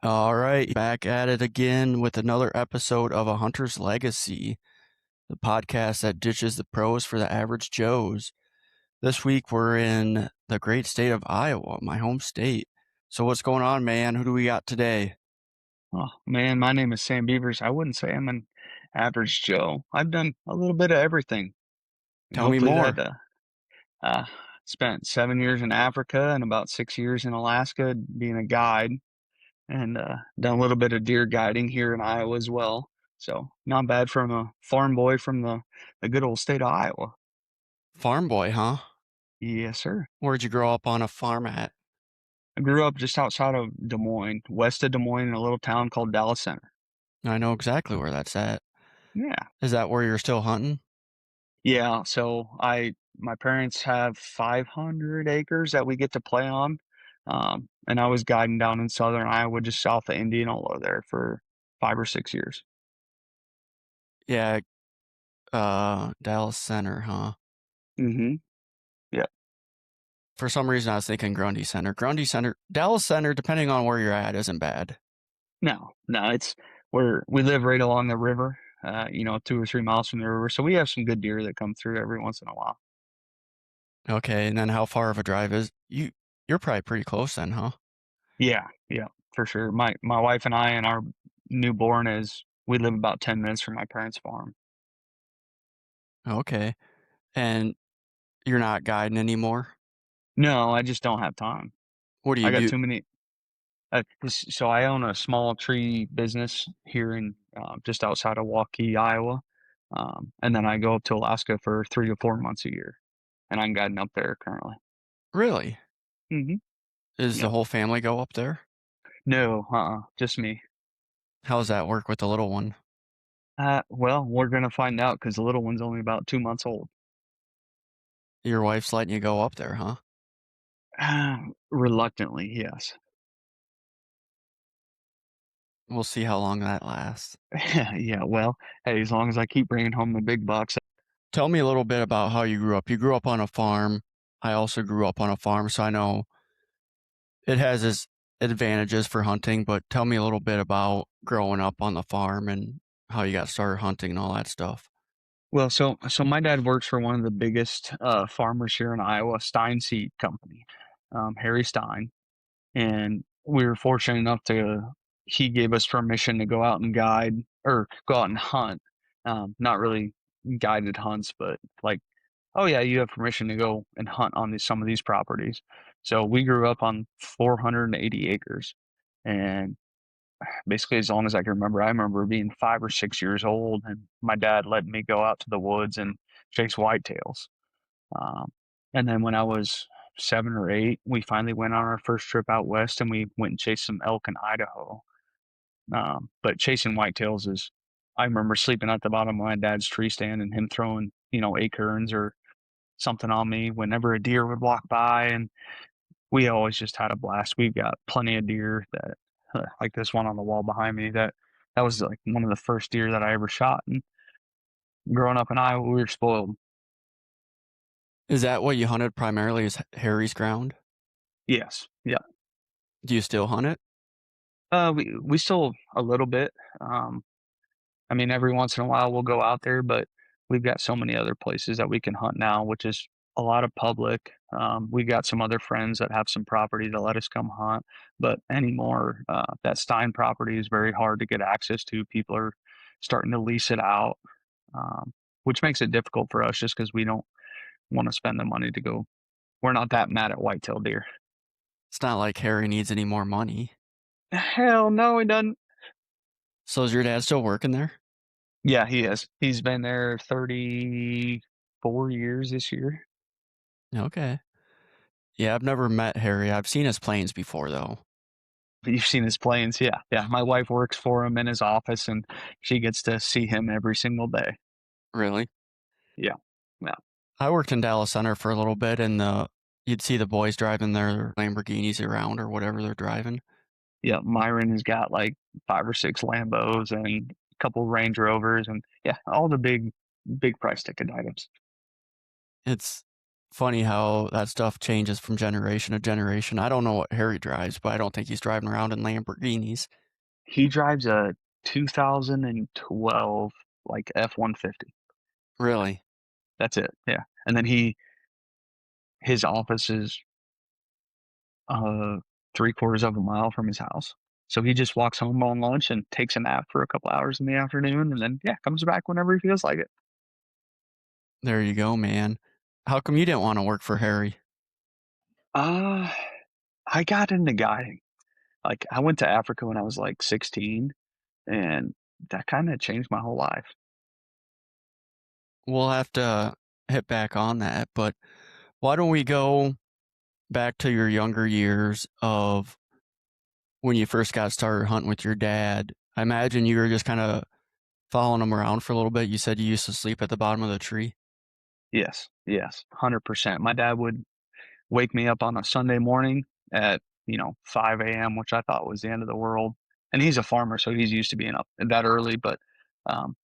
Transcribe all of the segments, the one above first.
All right, back at it again with another episode of A Hunter's Legacy, the podcast that ditches the pros for the average Joes. This week we're in the great state of Iowa, my home state. So what's going on, man? Who do we got today? Oh man, my name is Sam Beavers. I wouldn't say I'm an average Joe. I've done a little bit of everything, and Tell me hopefully that more. uh, spent 7 years in Africa and about 6 years in Alaska being a guide, and done a little bit of deer guiding here in Iowa as well. So not bad from a farm boy from the good old state of Iowa. Farm boy, huh? Yes, sir. Where'd you grow up on a farm at? I grew up just outside of Des Moines, west of Des Moines, in a little town called Dallas Center. I know exactly where that's at. Yeah. Is that where you're still hunting? Yeah, so my parents have 500 acres that we get to play on. And I was guiding down in southern Iowa, just south of Indianola there for 5 or 6 years. Yeah, Dallas Center, huh? Mm-hmm. Yeah. For some reason I was thinking Grundy Center. Grundy Center, Dallas Center, depending on where you're at, isn't bad. No, it's we live right along the river, 2 or 3 miles from the river. So we have some good deer that come through every once in a while. Okay, and then how far of a drive is you're probably pretty close then, huh? Yeah, for sure. My wife and I and our newborn we live about 10 minutes from my parents' farm. Okay. And you're not guiding anymore? No, I just don't have time. What do you I got do? too many. So I own a small tree business here in just outside of Waukee, Iowa, and then I go up to Alaska for 3 to 4 months a year, and I'm guiding up there currently. Really? Hmm. Is the Yep. whole family go up there? No, just me. How's that work with the little one? Well, we're gonna find out because the little one's only about 2 months old. Your wife's letting you go up there, huh? Reluctantly, yes. We'll see how long that lasts. Yeah. Well, hey, as long as I keep bringing home the big bucks. Tell me a little bit about how you grew up. You grew up on a farm. I also grew up on a farm, so I know it has its advantages for hunting, but tell me a little bit about growing up on the farm and how you got started hunting and all that stuff. Well, so my dad works for one of the biggest farmers here in Iowa, Stein Seed Company, Harry Stein. And we were fortunate enough to he gave us permission to go out and guide or go out and hunt. Not really guided hunts, but like, oh yeah, you have permission to go and hunt on some of these properties. So we grew up on 480 acres, and basically as long as I can remember, I remember being 5 or 6 years old, and my dad let me go out to the woods and chase whitetails. Um, and then when I was 7 or 8, we finally went on our first trip out west and we went and chased some elk in Idaho. But chasing whitetails I remember sleeping at the bottom of my dad's tree stand and him throwing, acorns or something on me whenever a deer would walk by. And we always just had a blast. We've got plenty of deer like this one on the wall behind me, that was like one of the first deer that I ever shot. And growing up in Iowa, we were spoiled. Is that what you hunted primarily is Harry's ground? Yes. Yeah. Do you still hunt it? We still a little bit. Um, I mean, every once in a while we'll go out there, but we've got so many other places that we can hunt now, which is a lot of public. We got some other friends that have some property to let us come hunt, but anymore, that Stein property is very hard to get access to. People are starting to lease it out, um, which makes it difficult for us just because we don't want to spend the money to go. We're not that mad at whitetail deer. It's not like Harry needs any more money. Hell no, he doesn't. So is your dad still working there? Yeah, he is. He's been there 34 years this year. Okay. Yeah, I've never met Harry. I've seen his planes before, though. You've seen his planes. Yeah. Yeah. My wife works for him in his office and she gets to see him every single day. Really? Yeah. Yeah. I worked in Dallas Center for a little bit, and you'd see the boys driving their Lamborghinis around or whatever they're driving. Yeah. Myron has got like 5 or 6 Lambos and a couple Range Rovers and yeah, all the big price ticket items. It's funny how that stuff changes from generation to generation. I don't know what Harry drives, but I don't think he's driving around in Lamborghinis. He drives a 2012 like F-150. Really? That's it. Yeah. And then his office is uh 3/4 of a mile from his house. So he just walks home on lunch and takes a nap for a couple hours in the afternoon and then yeah, comes back whenever he feels like it. There you go, man. How come you didn't want to work for Harry? Uh I got into guiding. Like I went to Africa when I was like 16 and that kind of changed my whole life. We'll have to hit back on that, but why don't we go back to your younger years of when you first got started hunting with your dad? I imagine you were just kind of following him around for a little bit. You said you used to sleep at the bottom of the tree. Yes. Yes. 100%. My dad would wake me up on a Sunday morning at, 5 a.m., which I thought was the end of the world. And he's a farmer, so he's used to being up that early. But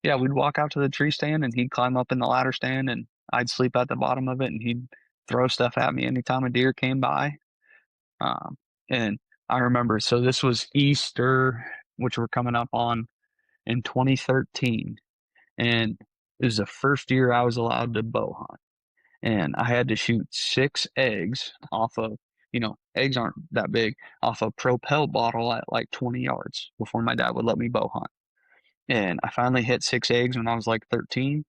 yeah, we'd walk out to the tree stand and he'd climb up in the ladder stand and I'd sleep at the bottom of it and he'd throw stuff at me anytime a deer came by. Um, and I remember, so this was Easter, which we're coming up on in 2013. And it was the first year I was allowed to bow hunt and I had to shoot 6 eggs off of, eggs aren't that big, off a propel bottle at like 20 yards before my dad would let me bow hunt. And I finally hit 6 eggs when I was like 13.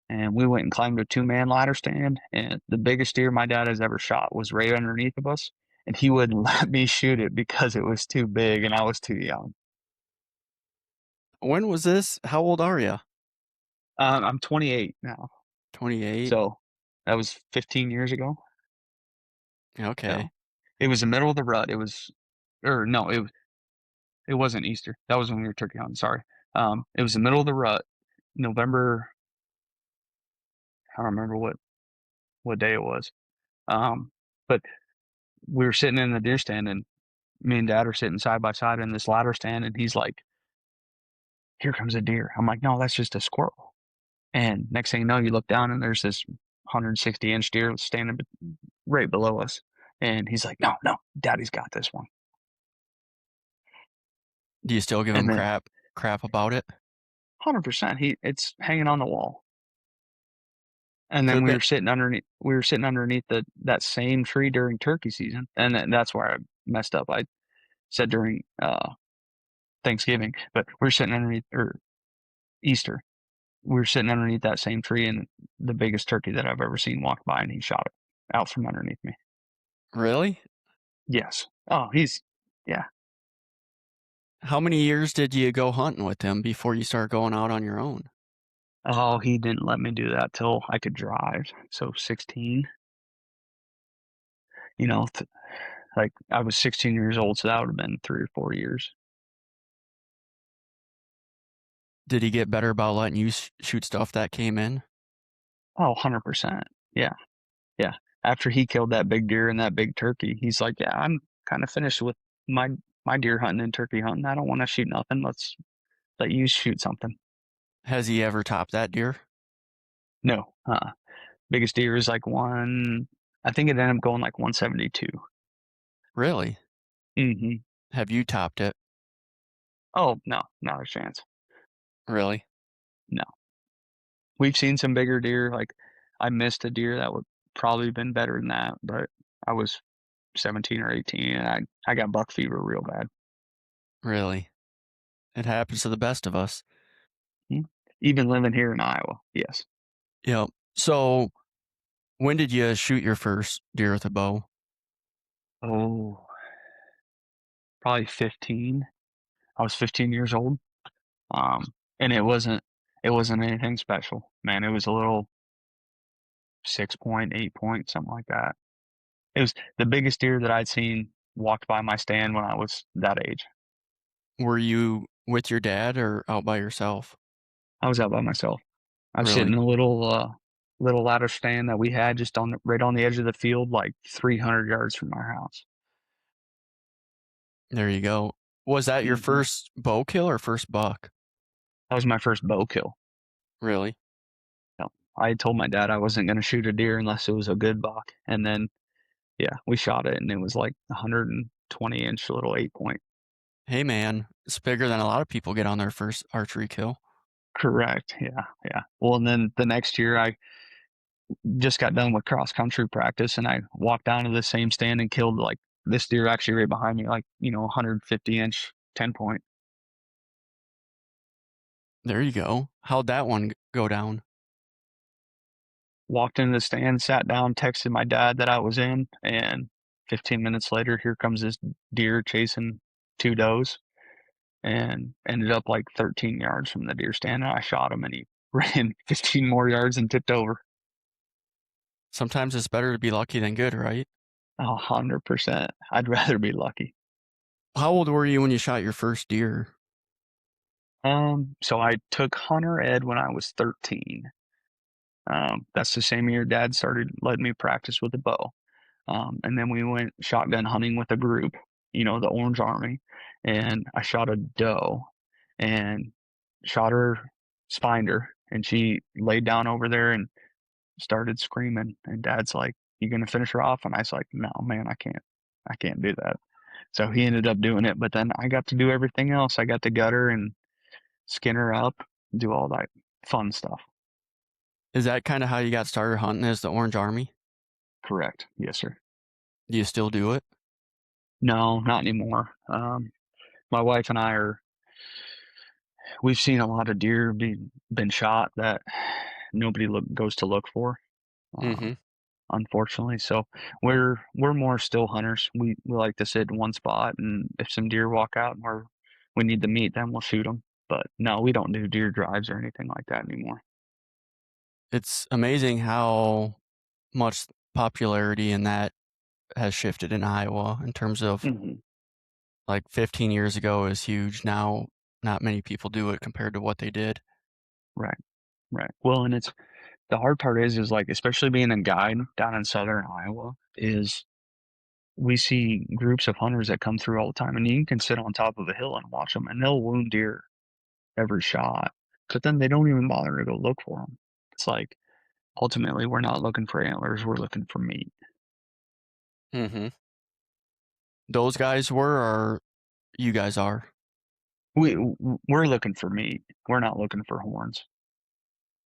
And we went and climbed a 2-man ladder stand. And the biggest deer my dad has ever shot was right underneath of us. And he wouldn't let me shoot it because it was too big and I was too young. When was this? How old are you? I'm 28 now. 28. So that was 15 years ago. Okay. So it was the middle of the rut. It was, or no, it wasn't Easter. That was when we were turkey hunting. Sorry. It was the middle of the rut, November. I don't remember what day it was. But we were sitting in the deer stand, and me and Dad are sitting side by side in this ladder stand, and he's like, "Here comes a deer." I'm like, "No, that's just a squirrel." And next thing you know, you look down, and there's this 160-inch deer standing right below us. And he's like, "No, no, Daddy's got this one." Do you still give him And then crap about it? 100%, it's hanging on the wall. And Could then have been. we were sitting underneath that same tree during turkey season, and that's where I messed up. I said during Thanksgiving, but we were sitting underneath or Easter. We were sitting underneath that same tree, and the biggest turkey that I've ever seen walked by, and he shot it out from underneath me. Really? Yes. Oh, he's yeah. How many years did you go hunting with him before you started going out on your own? Oh, he didn't let me do that till I could drive. So 16. You know, like I was 16 years old, so that would have been 3 or 4 years. Did he get better about letting you shoot stuff that came in? Oh, 100%. Yeah. Yeah. After he killed that big deer and that big turkey, he's like, "Yeah, I'm kind of finished with my my deer hunting and turkey hunting. I don't want to shoot nothing. Let's let you shoot something." Has he ever topped that deer? No. Biggest deer is like I think it ended up going like 172. Really? Hmm. Have you topped it? Oh, no, not a chance. Really? No. We've seen some bigger deer. Like I missed a deer that would probably have been better than that, but I was 17 or 18 and I got buck fever real bad. Really? It happens to the best of us. Mhm. Even living here in Iowa. Yes. Yep. So, when did you shoot your first deer with a bow? Oh, probably 15. I was 15 years old. Um, and it wasn't anything special, man. It was a little 6 point, 8 point, something like that. It was the biggest deer that I'd seen walked by my stand when I was that age. Were you with your dad or out by yourself? I was out by myself. I was sitting Really? in a little ladder stand that we had just right on the edge of the field, like 300 yards from our house. There you go. Was that your Hmm. first bow kill or first buck? That was my first bow kill. Really? Yep. I told my dad I wasn't gonna shoot a deer unless it was a good buck, and then, yeah, we shot it, and it was like a 120-inch little 8-point. Hey, man, it's bigger than a lot of people get on their first archery kill. Correct, yeah, yeah. Well, and then the next year, I just got done with cross country practice, and I walked down to the same stand and killed, like, this deer actually right behind me, like, 150-inch 10-point. There you go. How'd that one go down? Walked into the stand, sat down, texted my dad that I was in, and 15 minutes later, here comes this deer chasing 2 does, and ended up like 13 yards from the deer stand, and I shot him, and he ran 15 more yards and tipped over. Sometimes it's better to be lucky than good, right? 100%. I'd rather be lucky. How old were you when you shot your first deer? So I took hunter ed when I was 13. That's the same year Dad started letting me practice with a bow. And then we went shotgun hunting with a group, the Orange Army, and I shot a doe and shot her, spined her, and she laid down over there and started screaming. And Dad's like, "You gonna finish her off?" And I was like, "No, man, I can't do that." So he ended up doing it, but then I got to do everything else. I got to gut her and skin her up, do all that fun stuff. Is that kind of how you got started hunting as the Orange Army? Correct. Yes, sir. Do you still do it? No, not anymore. My wife and I we've seen a lot of deer been shot that nobody goes to look for, Mm-hmm. unfortunately. So we're more still hunters. We like to sit in one spot, and if some deer walk out and we need to meet them, we'll shoot them. But no, we don't do deer drives or anything like that anymore. It's amazing how much popularity in that has shifted in Iowa in terms of Hmm. like 15 years ago is huge. Now, not many people do it compared to what they did. Right, right. Well, and it's the hard part is like especially being a guide down in southern Iowa is we see groups of hunters that come through all the time, and you can sit on top of a hill and watch them, and they'll wound deer every shot, but then they don't even bother to go look for them. It's like ultimately we're not looking for antlers, we're looking for meat. Mm-hmm. Those guys were, or you guys are? We're looking for meat. We're not looking for horns.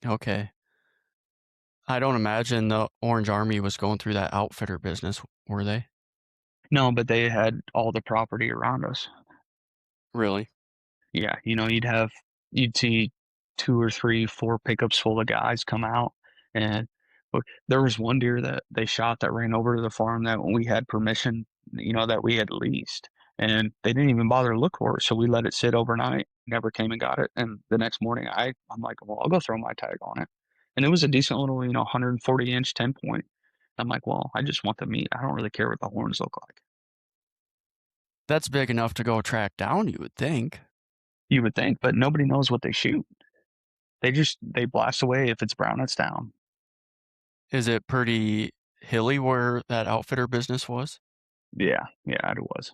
Okay. I don't imagine the Orange Army was going through that outfitter business, were they? No, but they had all the property around us. Really? Yeah, you'd see 2 or 3, 4 pickups full of guys come out, and look, there was one deer that they shot that ran over to the farm that we had permission, that we had leased, and they didn't even bother to look for it, so we let it sit overnight, never came and got it, and the next morning, I'm like, "Well, I'll go throw my tag on it," and it was a decent little, 140-inch 10-point. I'm like, "Well, I just want the meat. I don't really care what the horns look like." That's big enough to go track down, you would think. You would think, but nobody knows what they shoot. They blast away. If it's brown, it's down. Is it pretty hilly where that outfitter business was? Yeah, yeah, it was.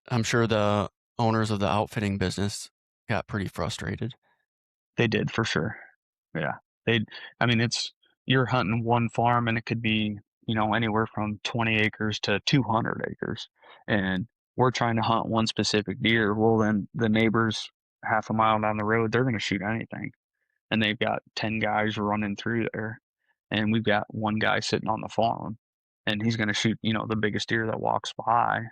I'm sure the owners of the outfitting business got pretty frustrated. They did for sure. Yeah. They I mean, it's you're hunting one farm and it could be, anywhere from 20 acres to 200 acres. And we're trying to hunt one specific deer. Well, then the neighbors half a mile down the road, they're going to shoot anything. And they've got 10 guys running through there. And we've got one guy sitting on the farm and he's going to shoot, the biggest deer that walks by.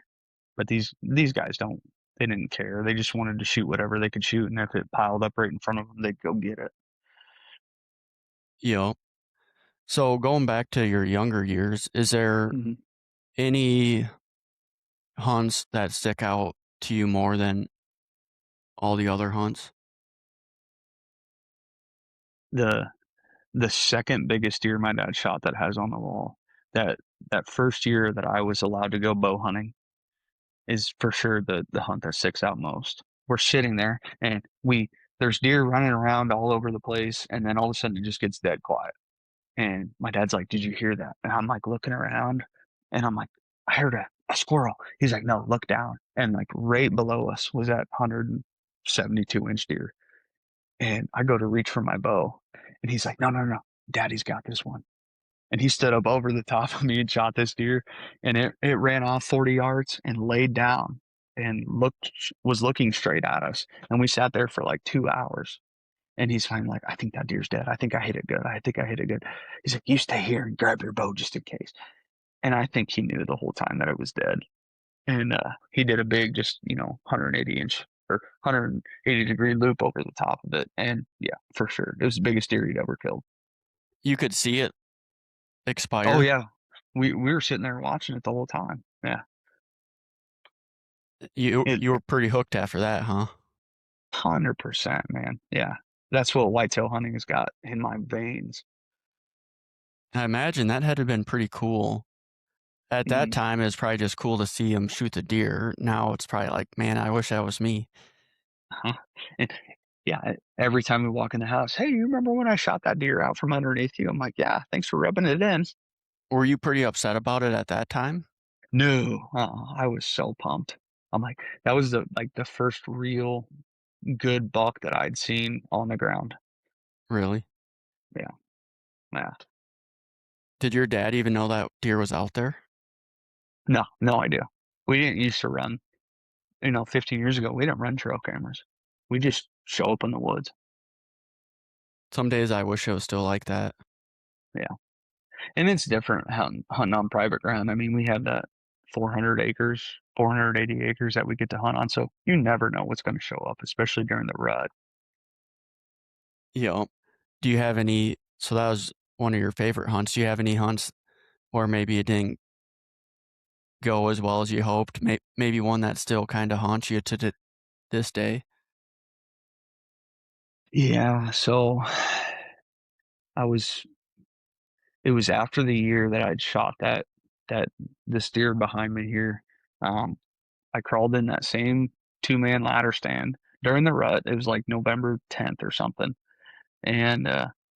But these guys don't. They didn't care. They just wanted to shoot whatever they could shoot, and if it piled up right in front of them, they'd go get it. You know, so going back to your younger years, is there Hmm. any hunts that stick out to you more than all the other hunts? The the second biggest deer my dad shot that has on the wall. That that first year that I was allowed to go bow hunting is for sure the hunt that sticks out most. We're sitting there and there's deer running around all over the place, and then all of a sudden it just gets dead quiet. And my dad's like, "Did you hear that?" And I'm like looking around and I'm like, "I heard a squirrel." He's like, "No, look down." And like right below us was that 172-inch deer. And I go to reach for my bow And he's like, no, no, no, Daddy's got this one. And he stood up over the top of me and shot this deer, and it ran off 40 yards and laid down and was looking straight at us. And we sat there for like 2 hours. And he's finally like, I think that deer's dead. I think I hit it good. I think I hit it good. He's like, you stay here and grab your bow just in case. And I think he knew the whole time that it was dead. And he did a big, just 180-inch or 180-degree loop over the top of it. And yeah, for sure, it was the biggest deer he'd ever killed. You could see it Oh expire. yeah, we were sitting there watching it the whole time. Yeah, You it you were pretty hooked after that, huh? 100%, man. Yeah, that's what whitetail hunting has got in my veins. I imagine that had to have been pretty cool. At that Mhm. time, it was probably just cool to see him shoot the deer. Now it's probably like, man, I wish that was me. Uh-huh. And yeah, every time we walk in the house, hey, you remember when I shot that deer out from underneath you? I'm like, yeah, thanks for rubbing it in. Were you pretty upset about it at that time? No, I was so pumped. I'm like, that was the first real good buck that I'd seen on the ground. Really? Yeah, yeah. Did your dad even know that deer was out there? No, no idea. We didn't used to run. 15 years ago, we didn't run trail cameras. We just show up in the woods. Some days I wish it was still like that. Yeah. And it's different hunting on private ground. I mean, we have that 400 acres, 480 acres that we get to hunt on. So you never know what's going to show up, especially during the rut. Yep. Do you have any? So that was one of your favorite hunts. Do you have any hunts where maybe it didn't go as well as you hoped? Maybe one that still kind of haunts you to this day? Yeah. So I was, it was after the year that I'd shot that this deer behind me here. Um, I crawled in that same 2-man ladder stand during the rut. It was like November 10th or something, and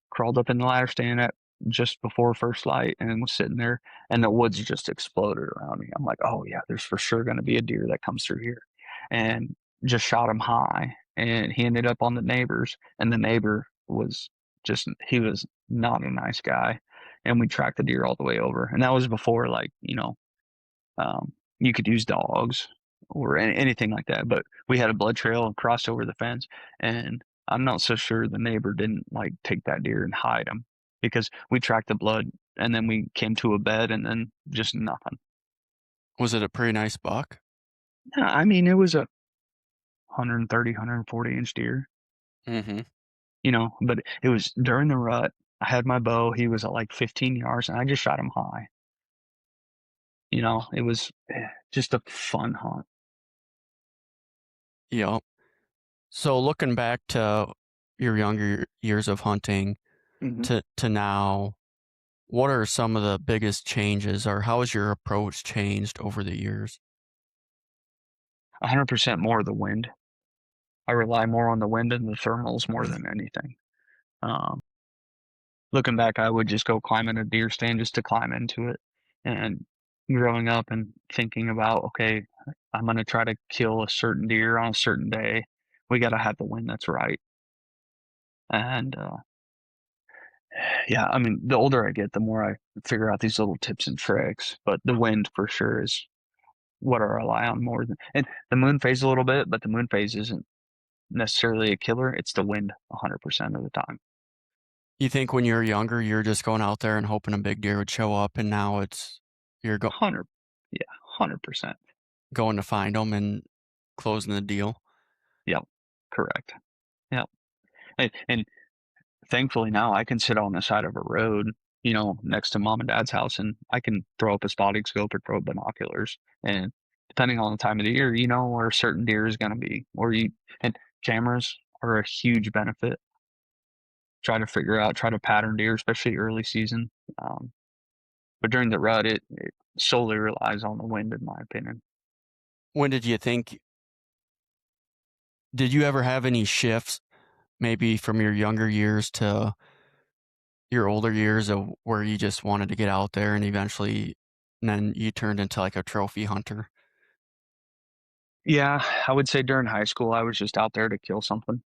crawled up in the ladder stand at just before first light and was sitting there, and the woods just exploded around me. I'm like, oh yeah, there's for sure going to be a deer that comes through here, and just shot him high, and he ended up on the neighbors, and the neighbor was just, he was not a nice guy, and we tracked the deer all the way over, and that was before, like, you could use dogs or anything like that. But we had a blood trail and crossed over the fence, and I'm not so sure the neighbor didn't like take that deer and hide him, because we tracked the blood and then we came to a bed and then just nothing. Was it a pretty nice buck? Yeah, I mean, it was a 130, 140-inch deer, Mm-hmm. but it was during the rut. I had my bow. He was at like 15 yards, and I just shot him high. It was just a fun hunt. Yep. So looking back to your younger years of hunting Hmm. to now, what are some of the biggest changes, or how has your approach changed over the years? 100% more of the wind. I rely more on the wind and the thermals more than anything. Um, Looking back, I would just go climb in a deer stand just to climb into it. And growing up and thinking about, okay, I'm going to try to kill a certain deer on a certain day. We got to have the wind that's right. And yeah, I mean, the older I get, the more I figure out these little tips and tricks. But the wind for sure is what I rely on more than. And the moon phase a little bit, but the moon phase isn't necessarily a killer. It's the wind 100% of the time. You think when you were younger, you're just going out there and hoping a big deer would show up, and now you're 100, yeah, 100%. going to find them and closing the deal. Yep, correct. Yep, and thankfully now I can sit on the side of a road, next to mom and dad's house, and I can throw up a spotting scope or throw up binoculars, and depending on the time of the year, you know where a certain deer is going to be, and cameras are a huge benefit. Try to pattern deer, especially early season. Um, but during the rut, it solely relies on the wind, in my opinion. When did you think? Did you ever have any shifts, maybe from your younger years to your older years, of where you just wanted to get out there and eventually, and then you turned into like a trophy hunter? Yeah, I would say during high school, I was just out there to kill something.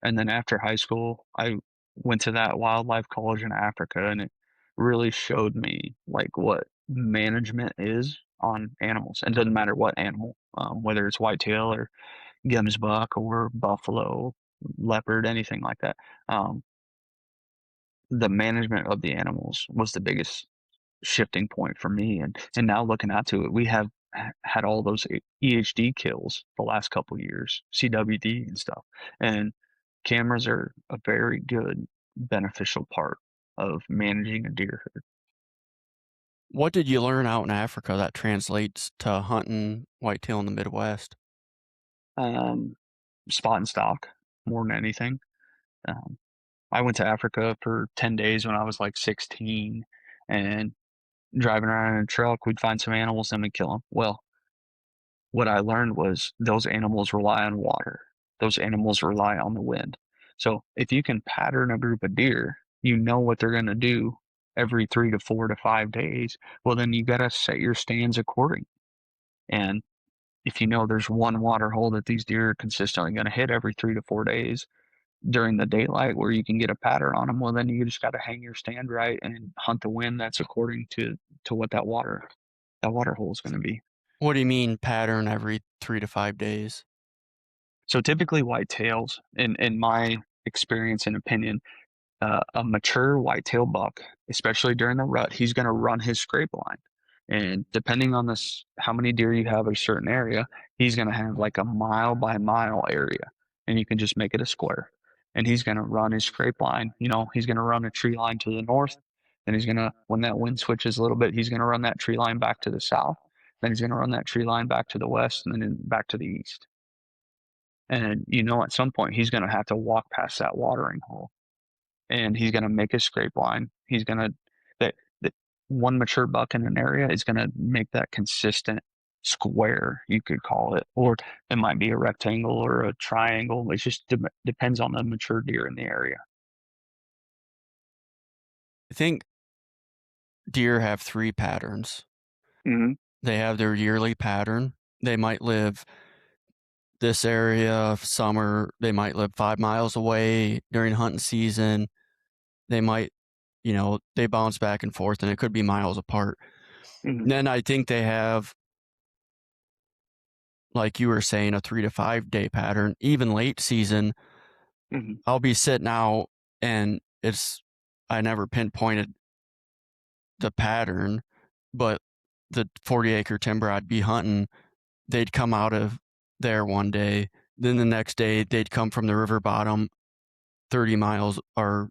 And then after high school, I went to that wildlife college in Africa, and it really showed me like what management is on animals. And it doesn't matter what animal, whether it's whitetail or gemsbuck or buffalo, leopard, anything like that. Um, the management of the animals was the biggest shifting point for me. And now looking out to it, we have had all those EHD kills the last couple years, CWD and stuff. And cameras are a very good beneficial part of managing a deer herd. What did you learn out in Africa that translates to hunting whitetail in the Midwest? Um, Spot and stock more than anything. Um, I went to Africa for 10 days when I was like 16, and driving around in a truck, we'd find some animals and we'd kill them. Well, what I learned was those animals rely on water. Those animals rely on the wind. So if you can pattern a group of deer, you know what they're going to do every 3 to 4 to 5 days. Well, then you got to set your stands accordingly. And if you know there's one water hole that these deer are consistently going to hit every 3 to 4 days during the daylight where you can get a pattern on them, well, then you just got to hang your stand right and hunt the wind that's according to what that water hole is going to be. What do you mean pattern every 3 to 5 days? So typically whitetails, in my experience and opinion, a mature whitetail buck, especially during the rut, he's going to run his scrape line. And depending on this, how many deer you have in a certain area, he's going to have like a mile by mile area, and you can just make it a square. And he's going to run his scrape line. He's going to run a tree line to the north. Then he's going to, when that wind switches a little bit, he's going to run that tree line back to the south. Then he's going to run that tree line back to the west, and then back to the east. And at some point he's going to have to walk past that watering hole, and he's going to make a scrape line. He's going to that one mature buck in an area is going to make that consistent square, you could call it, or it might be a rectangle or a triangle. It just depends on the mature deer in the area. I think deer have three patterns. Mm-hmm. They have their yearly pattern. They might live this area of summer. They might live 5 miles away during hunting season. They might, they bounce back and forth, and it could be miles apart. Mm-hmm. Then I think they have, like you were saying, a 3 to 5 day pattern. Even late season, Mm-hmm. I'll be sitting out, and I never pinpointed the pattern, but the 40-acre timber I'd be hunting, they'd come out of there one day. Then the next day, they'd come from the river bottom 30 miles or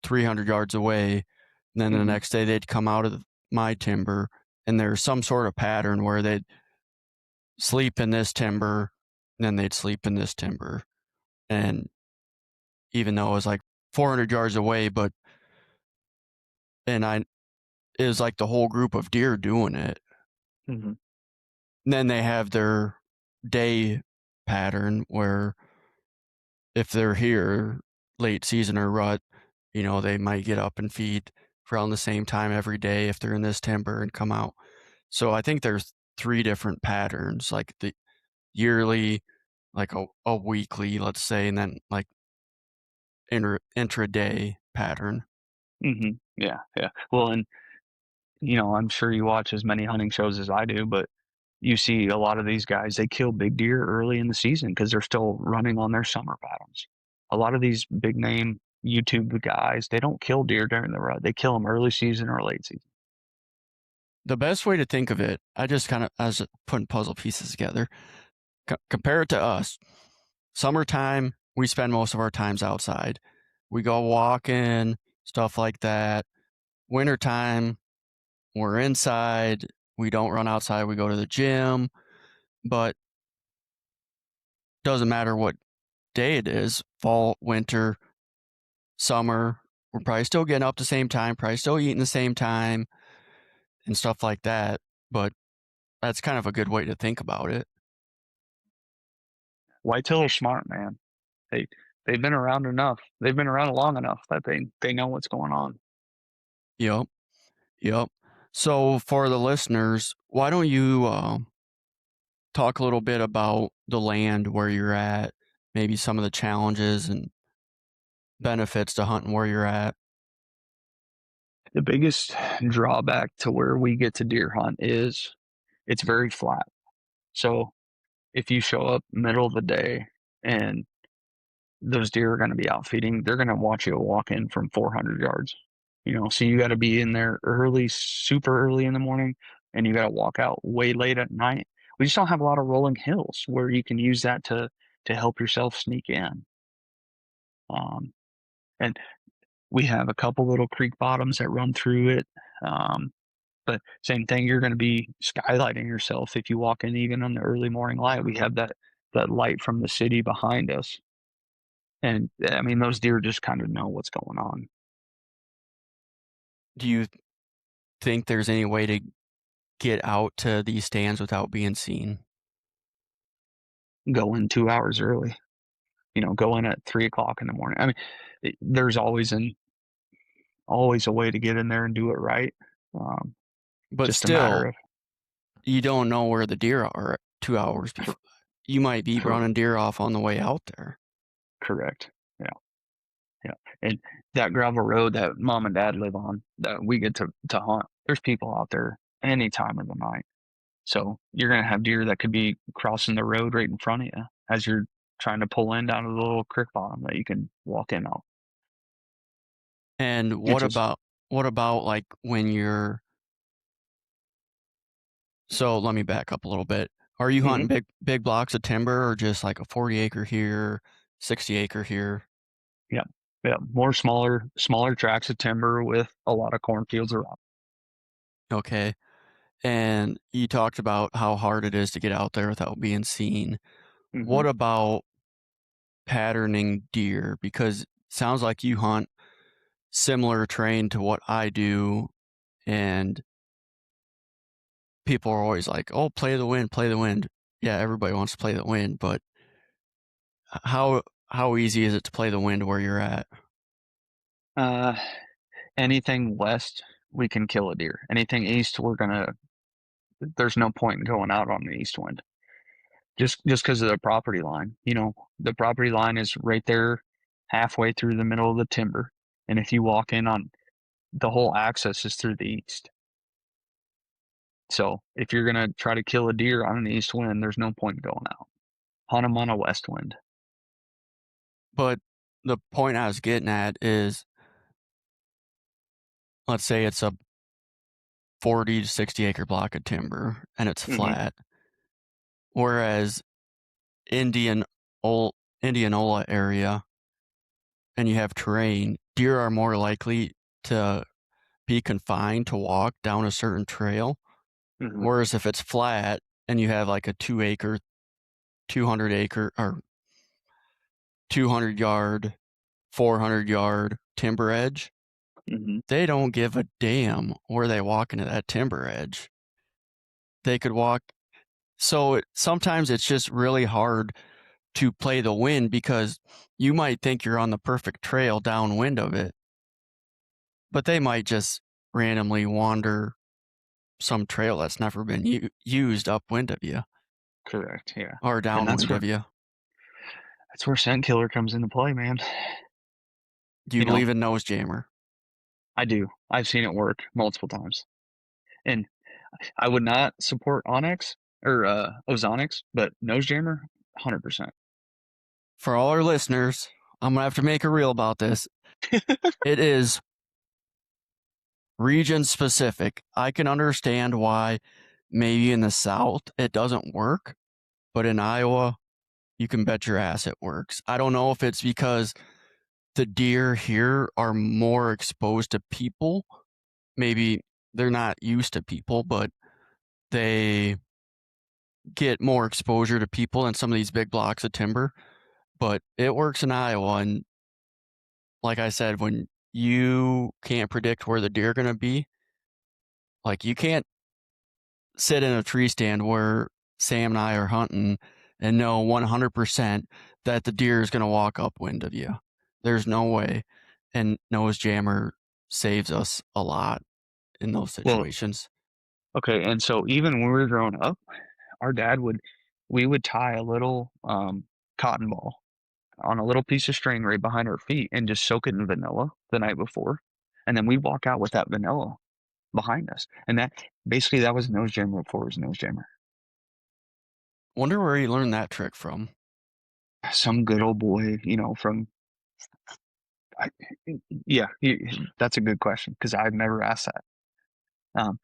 300 yards away. And then the Mm-hmm. next day, they'd come out of my timber, and there's some sort of pattern where they'd sleep in this timber, and then they'd sleep in this timber. And even though it was like 400 yards away, it was like the whole group of deer doing it. Mm-hmm. And then they have their day pattern where if they're here late season or rut, they might get up and feed around the same time every day if they're in this timber and come out. So I think there's three different patterns, like the yearly, like a weekly, let's say, and then like intraday pattern. Mm-hmm. Yeah, yeah. Well, and I'm sure you watch as many hunting shows as I do, but you see a lot of these guys, they kill big deer early in the season because they're still running on their summer patterns. A lot of these big name YouTube guys, they don't kill deer during the rut. They kill them early season or late season. The best way to think of it, I just kind of, I was putting puzzle pieces together. Compare it to us. Summertime, we spend most of our times outside. We go walking, stuff like that. Wintertime, we're inside. We don't run outside. We go to the gym. But doesn't matter what day it is, fall, winter, summer, we're probably still getting up the same time, probably still eating the same time and stuff like that. But that's kind of a good way to think about it. Whitetail are smart, man. They they've been around enough. They've been around long enough that they know what's going on. Yep. Yep. So for the listeners, why don't you talk a little bit about the land where you're at, maybe some of the challenges and benefits to hunting where you're at? The biggest drawback to where we get to deer hunt is it's very flat. So if you show up middle of the day and those deer are going to be out feeding, they're going to watch you walk in from 400 yards. So you got to be in there early, super early in the morning, and you got to walk out way late at night. We just don't have a lot of rolling hills where you can use that to help yourself sneak in. Um, and we have a couple little creek bottoms that run through it. Um, but same thing, you're going to be skylighting yourself if you walk in even on the early morning light. We have that light from the city behind us, and I mean those deer just kind of know what's going on. Do you think there's any way to get out to these stands without being seen? Go in 2 hours early. Go in at 3 o'clock in the morning. I mean, there's always a way to get in there and do it right. Um, But just a matter still, of you don't know where the deer are 2 hours before. You might be cor- running deer off on the way out there. correct. Yeah, yeah. And that gravel road that mom and dad live on, that we get to hunt. There's people out there any time of the night. So you're gonna have deer that could be crossing the road right in front of you as you're trying to pull in down to the little creek bottom that you can walk in on. And It just what about, like, when you're so let me back up a little bit. Are you hmm hunting big blocks of timber or just like a 40 acre here, 60 acre here? yeah, yeah, more smaller tracts of timber with a lot of cornfields around. Okay. And you talked about how hard it is to get out there without being seen. hmm What about patterning deer? Because it sounds like you hunt similar terrain to what I do, and people are always like, "Oh, play the wind, play the wind." Yeah, everybody wants to play the wind, but how easy is it to play the wind where you're at? Uh, anything west, we can kill a deer. Anything east, there's no point in going out on the east wind. Just because of the property line. The property line is right there, halfway through the middle of the timber, and if you walk in on the whole access is through the east. So if you're gonna try to kill a deer on an east wind, there's no point in going out. Hunt them on a west wind. But the point I was getting at is, let's say it's a 40 to 60 acre block of timber and it's hmm flat, whereas Indian Indianola area and you have terrain, deer are more likely to be confined to walk down a certain trail. hmm Whereas if it's flat and you have like a 2 acre, 200 acre, or 200 yard, 400 yard timber edge, hmm they don't give a damn where they walk into that timber edge. They could walk. So sometimes it's just really hard to play the wind because you might think you're on the perfect trail downwind of it, but they might just randomly wander some trail that's never been used upwind of you Correct. Yeah, or and downwind of you. that's where scent killer comes into play, man. Do you You know, believe in nose jammer? I do. I've seen it work multiple times, and I would not support Onyx or Ozonics, but Nose Jammer, 100%. For all our listeners, I'm gonna have to make a reel about this. It is region specific. I can understand why maybe in the South it doesn't work, but in Iowa, you can bet your ass it works. I don't know if it's because the deer here are more exposed to people. Maybe they're not used to people, but they get more exposure to people in some of these big blocks of timber. But it works in Iowa. And like I said, when you can't predict where the deer are going to be, like you can't sit in a tree stand where Sam and I are hunting and know 100% that the deer is going to walk upwind of you. There's no way. And nose jammer saves us a lot in those Well, situations. okay, and so even when we were growing up, our dad would we would tie a little cotton ball on a little piece of string right behind our feet and just soak it in vanilla the night before. And then we'd walk out with that vanilla behind us. And that was nose jammer before it was nose jammer. Wonder where you learned that trick from. Some good old boy, from, I, yeah, that's a good question because I've never asked that.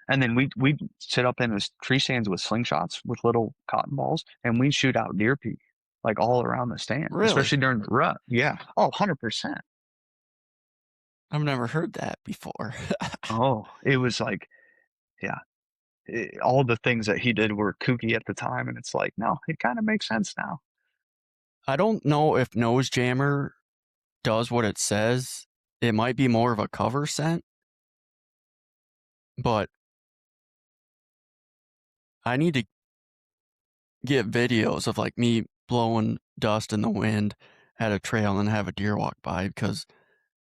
And then we'd sit up in those tree stands with slingshots with little cotton balls, and we'd shoot out deer pee like all around the stand, Really? especially during the rut. Yeah. Oh, 100%. I've never heard that before. Oh, it was like, yeah, all the things that he did were kooky at the time. And it's like, no, it kind of makes sense now. I don't know if nose jammer does what it says. It might be more of a cover scent, but I need to get videos of like me blowing dust in the wind at a trail and have a deer walk by because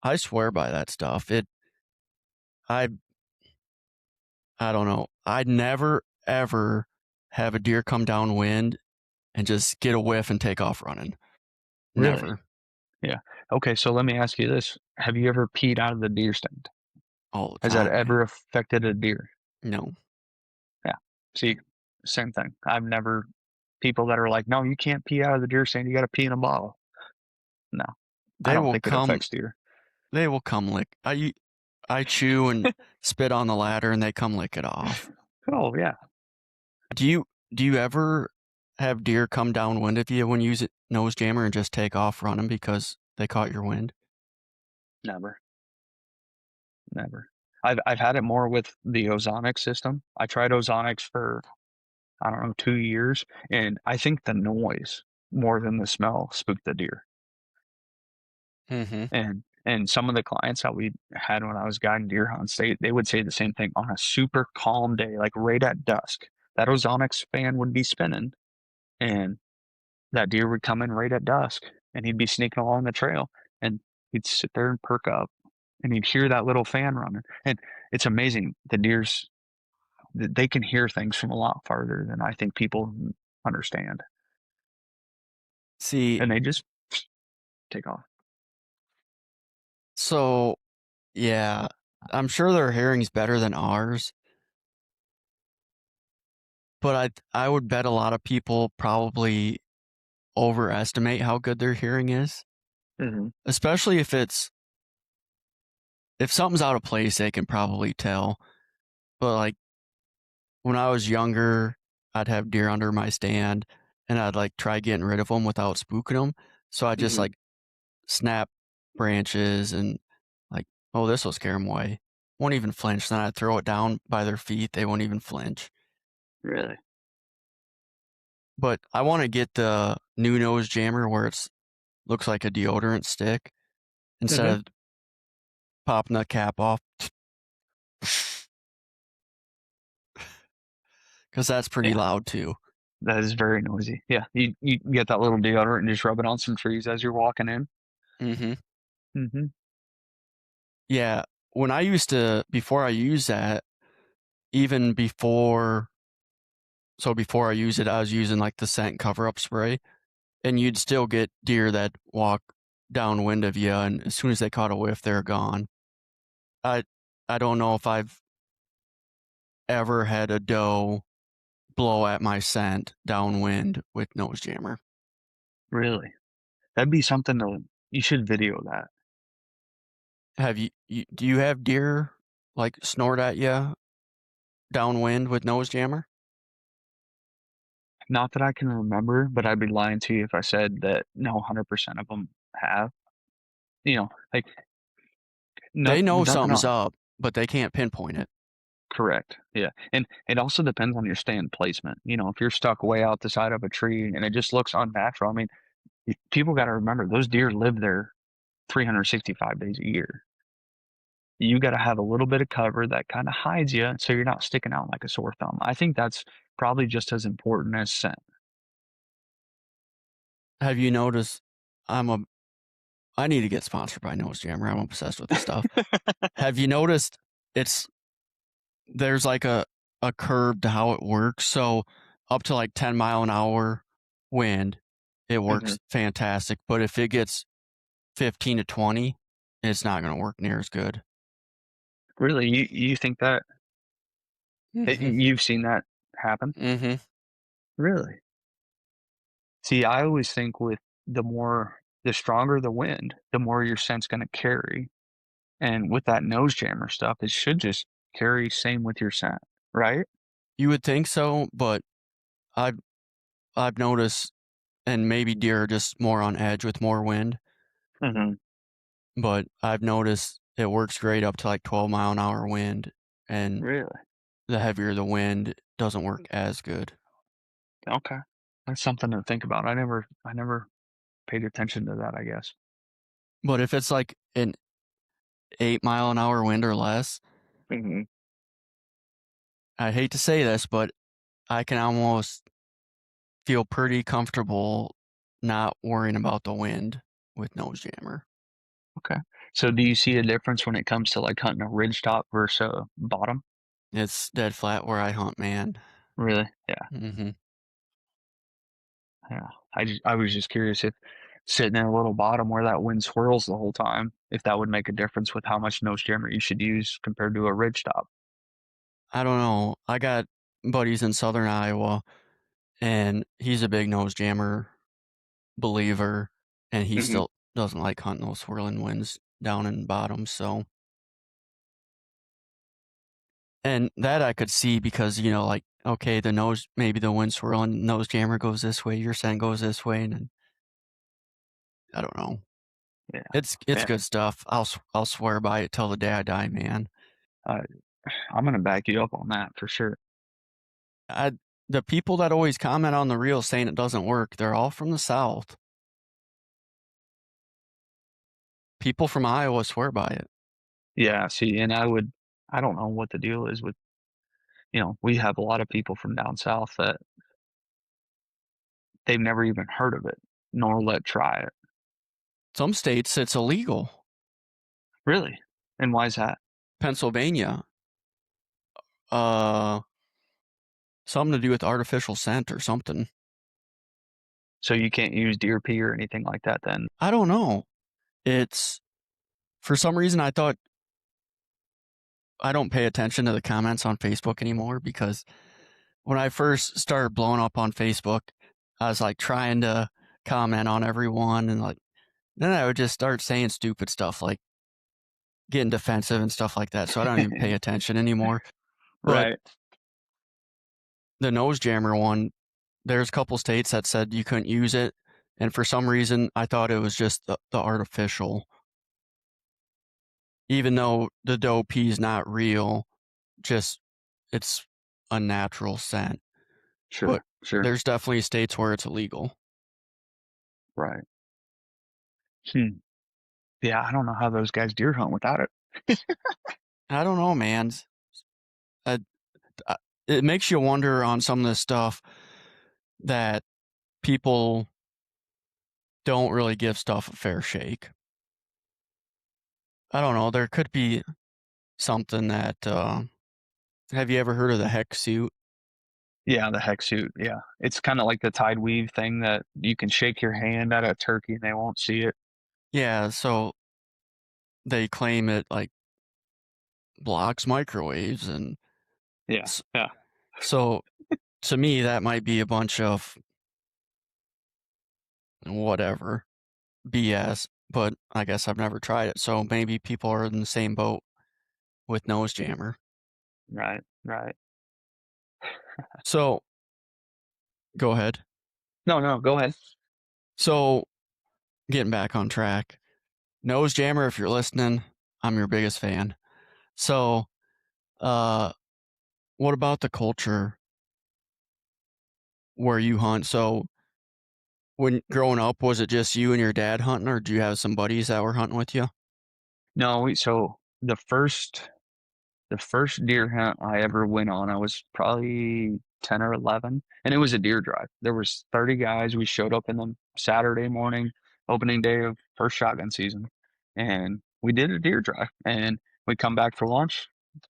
I swear by that stuff. I I don't know. I'd never ever have a deer come downwind and just get a whiff and take off running. Really? Never. Yeah. Okay. So let me ask you this. Have you ever peed out of the deer stand? All the Has that time, man. ever affected a deer? No. Yeah. See, same thing. I've never, people that are like, no, you can't pee out of the deer stand. You got to pee in a bottle. No, I They don't will think it come affects deer. they will come lick. I chew and spit on the ladder and they come lick it off. Oh, yeah. Do you ever have deer come downwind of you when you use it nose jammer and just take off running because they caught your wind? Never. Never. I've had it more with the ozonics system. I tried ozonics for, I don't know, 2 years, and I think the noise more than the smell spooked the deer. Mm-hmm. And some of the clients that we had when I was guiding deer hunts, they would say the same thing on a super calm day, like right at dusk. That ozonics fan would be spinning, and that deer would come in right at dusk, and he'd be sneaking along the trail, and he'd sit there and perk up, and you'd hear that little fan running. And it's amazing. The deers, they can hear things from a lot farther than I think people understand. See, And they just take off. so yeah, I'm sure their hearing's better than ours, but I would bet a lot of people probably overestimate how good their hearing is, Hmm. especially if something's out of place, they can probably tell. But like when I was younger, I'd have deer under my stand and I'd like try getting rid of them without spooking them. So I'd just Hmm. like snap branches and like, oh, this will scare them away. Won't even flinch. Then I'd throw it down by their feet. They won't even flinch. Really? But I want to get the new nose jammer where it's looks like a deodorant stick instead Hmm. of popping the cap off because that's pretty Yeah. loud too. That is very noisy. Yeah, you get that little deodorant and just rub it on some trees as you're walking in. Mm-hmm. Hmm. Yeah. When I used to, before I used that, even before I use it, I was using like the scent cover up spray, and you'd still get deer that walk downwind of you, and as soon as they caught a whiff, they're gone. I I don't know if I've ever had a doe blow at my scent downwind with nose jammer. Really? That'd be something to. You should video that. Have do you have deer like snort at you downwind with nose jammer? Not that I can remember, but I'd be lying to you if I said that no, 100% of them have. Like They know nothing something's else. up, but they can't pinpoint it. Correct. Yeah, and it also depends on your stand placement. If you're stuck way out the side of a tree and it just looks unnatural. I mean, people got to remember those deer live there 365 days a year. You got to have a little bit of cover that kind of hides you so you're not sticking out like a sore thumb. I think that's probably just as important as scent. Have you noticed? I'm a I need to get sponsored by Nose Jammer. I'm obsessed with this stuff. Have you noticed it's there's like a curve to how it works. So up to like 10 mile an hour wind, it Mm-hmm. works fantastic. But if it gets 15 to 20, it's not going to work near as good. Really, you think that Mm-hmm. you've seen that happen? Mm-hmm. Really? See, I always think with the stronger the wind, the more your scent's going to carry. And with that nose jammer stuff, it should just carry same with your scent, right? You would think so, but I've I've noticed, and maybe deer are just more on edge with more wind. Mm-hmm. But I've noticed it works great up to like 12-mile-an-hour wind, and Really? the heavier the wind doesn't work as good. Okay. That's something to think about. I never paid attention to that, I guess. But if it's like an 8-mile-an-hour wind or less, Mm-hmm. I hate to say this, but I can almost feel pretty comfortable not worrying about the wind with nose jammer. Okay. So do you see a difference when it comes to like hunting a ridge top versus a bottom? It's dead flat where I hunt, man. Really? Yeah. Hmm. Yeah. I was just curious if sitting in a little bottom where that wind swirls the whole time, if that would make a difference with how much nose jammer you should use compared to a ridge top. I don't know. I got buddies in southern Iowa, and he's a big nose jammer believer, and he Hmm. still doesn't like hunting those swirling winds down in bottoms. So, and that I could see because like okay, the nose maybe the wind swirling nose jammer goes this way, your scent goes this way, and then, I don't know. Yeah. It's Yeah. good stuff. I'll swear by it till the day I die, man. I, I'm gonna back you up on that for sure. I the people that always comment on the reel saying it doesn't work, they're all from the South. People from Iowa swear by it. Yeah. See, and I don't know what the deal is with, we have a lot of people from down south that they've never even heard of it, nor let try it. Some states it's illegal. Really? And why is that? Pennsylvania, uh, something to do with artificial scent or something. So you can't use deer pee or anything like that then? I don't know. It's for some reason I thought I don't pay attention to the comments on Facebook anymore because when I first started blowing up on Facebook, I was like trying to comment on everyone and like then I would just start saying stupid stuff like getting defensive and stuff like that. So I don't even pay attention anymore. But Right. the nose jammer one, there's a couple states that said you couldn't use it. And for some reason, I thought it was just the artificial, even though the doe pea is not real, just it's a natural scent. But Sure. Sure. there's definitely states where it's illegal. Right. Hmm. Yeah, I don't know how those guys deer hunt without it. I don't know, man. Uh, it makes you wonder on some of the stuff that people don't really give stuff a fair shake. I don't know. There could be something that. Have you ever heard of the heck suit? Yeah, the heck suit. Yeah. It's kind of like the tide weave thing that you can shake your hand at a turkey and they won't see it. Yeah, so they claim it like blocks microwaves, and Yeah. s- Yeah. so to me that might be a bunch of whatever BS. But I guess I've never tried it, so maybe people are in the same boat with nose jammer. Right. Right. So go ahead. No, no, go ahead. So getting back on track, nose jammer. If you're listening, I'm your biggest fan. So, uh, what about the culture where you hunt? So, when growing up, was it just you and your dad hunting, or do you have some buddies that were hunting with you? No, so the first deer hunt I ever went on, I was probably 10 or 11, and it was a deer drive. There was 30 guys. We showed up in the Saturday morning, opening day of first shotgun season, and we did a deer drive. And we'd come back for lunch,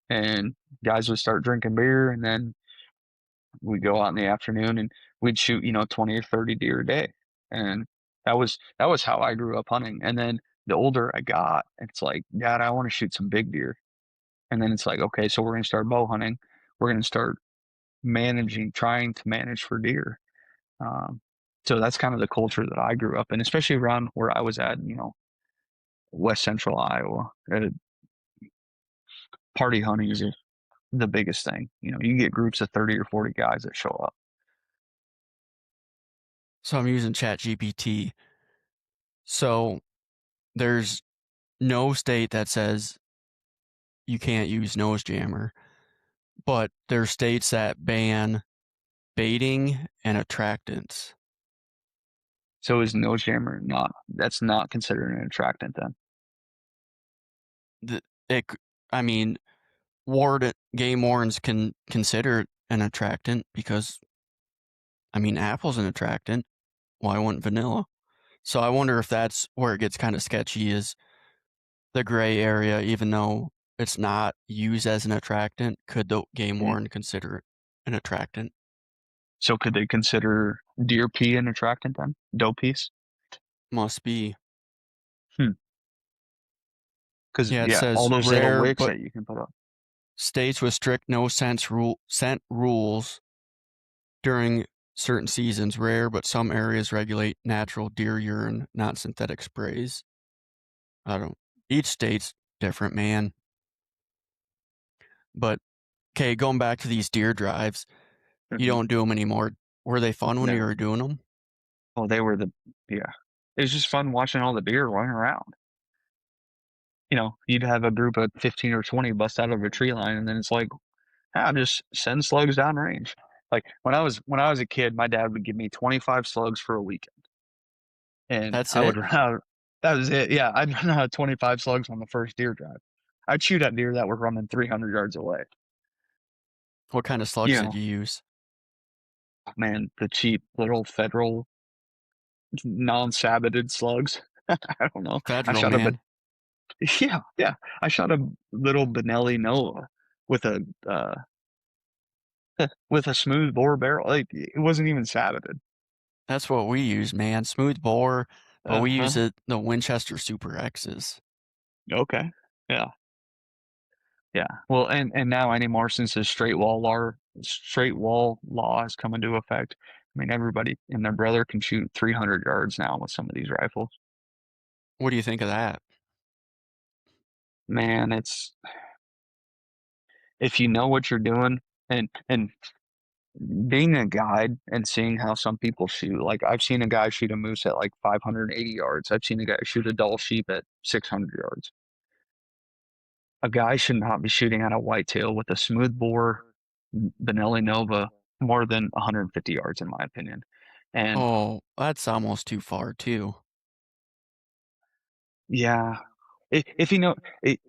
and guys would start drinking beer, and then we'd go out in the afternoon and we'd shoot, 20 or 30 deer a day. And that was how I grew up hunting. And then the older I got, it's like, Dad, I want to shoot some big deer. And then it's like, okay, so we're going to start bow hunting. We're going to start trying to manage for deer. Um, so that's kind of the culture that I grew up in, especially around where I was at, West Central Iowa. Party hunting is the biggest thing. You get groups of 30 or 40 guys that show up. So I'm using ChatGPT. So there's no state that says you can't use nose jammer, but there's states that ban baiting and attractants. So is nose jammer that's not considered an attractant then? The, it, I mean, game wardens can consider it an attractant because, apple's an attractant. Why wouldn't vanilla? So I wonder if that's where it gets kind of sketchy, is the gray area. Even though it's not used as an attractant, could the game Mhm. warden consider it an attractant? So could they consider deer pee an attractant then? Doe peas? Must be. Hmm. Because Yeah, it yeah, all says those little rare, wicks but that you can put up. states with strict no scent rules during certain seasons. Rare, but some areas regulate natural deer urine, not synthetic sprays. I don't. Each state's different, man. But okay, going back to these deer drives, you Mhm. don't do them anymore. Were they fun when you No. were doing them? Oh, they were yeah. It was just fun watching all the deer running around. You'd have a group of 15 or 20 bust out of a tree line, and then it's like, "Ah, just send slugs downrange." Like when I was a kid, my dad would give me 25 slugs for a weekend, and That's I would it. run out. That was it. Yeah, I'd run out of 25 slugs on the first deer drive. I'd shoot at deer that were running 300 yards away. What kind of You slugs did know, you use? man, the cheap little federal non-saboted slugs. I don't know. I Federal, shot a but man. yeah, yeah. I shot a little Benelli Nova with a uh with a smooth bore barrel. Like, it wasn't even saboted. That's what we use, man. Smooth bore, but we use Uh-huh. the Winchester Super X's. Okay. Yeah. Yeah. Well, and now anymore, since the straight wall law has come into effect. I mean, everybody and their brother can shoot 300 yards now with some of these rifles. What do you think of that? Man, it's if you know what you're doing, and being a guide and seeing how some people shoot, like I've seen a guy shoot a moose at like 580 yards. I've seen a guy shoot a Dall sheep at 600 yards. A guy should not be shooting at a whitetail with a smooth bore Benelli Nova more than 150 yards, in my opinion. And Oh, that's almost too far, too. yeah, if you know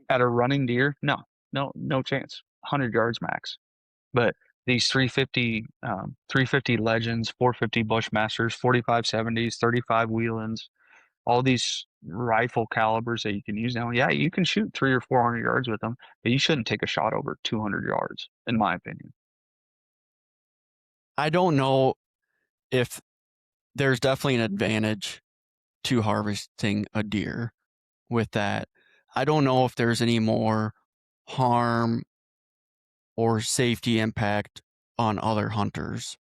at a running deer, no, no, no chance. 100 yards max. But these 350 Legends, 450 Bushmasters, 45 70s, 35 Whelans, all these rifle calibers that you can use now. Yeah, you can shoot 300 or 400 yards with them, but you shouldn't take a shot over 200 yards, in my opinion. I don't know if there's definitely an advantage to harvesting a deer with that. I don't know if there's any more harm or safety impact on other hunters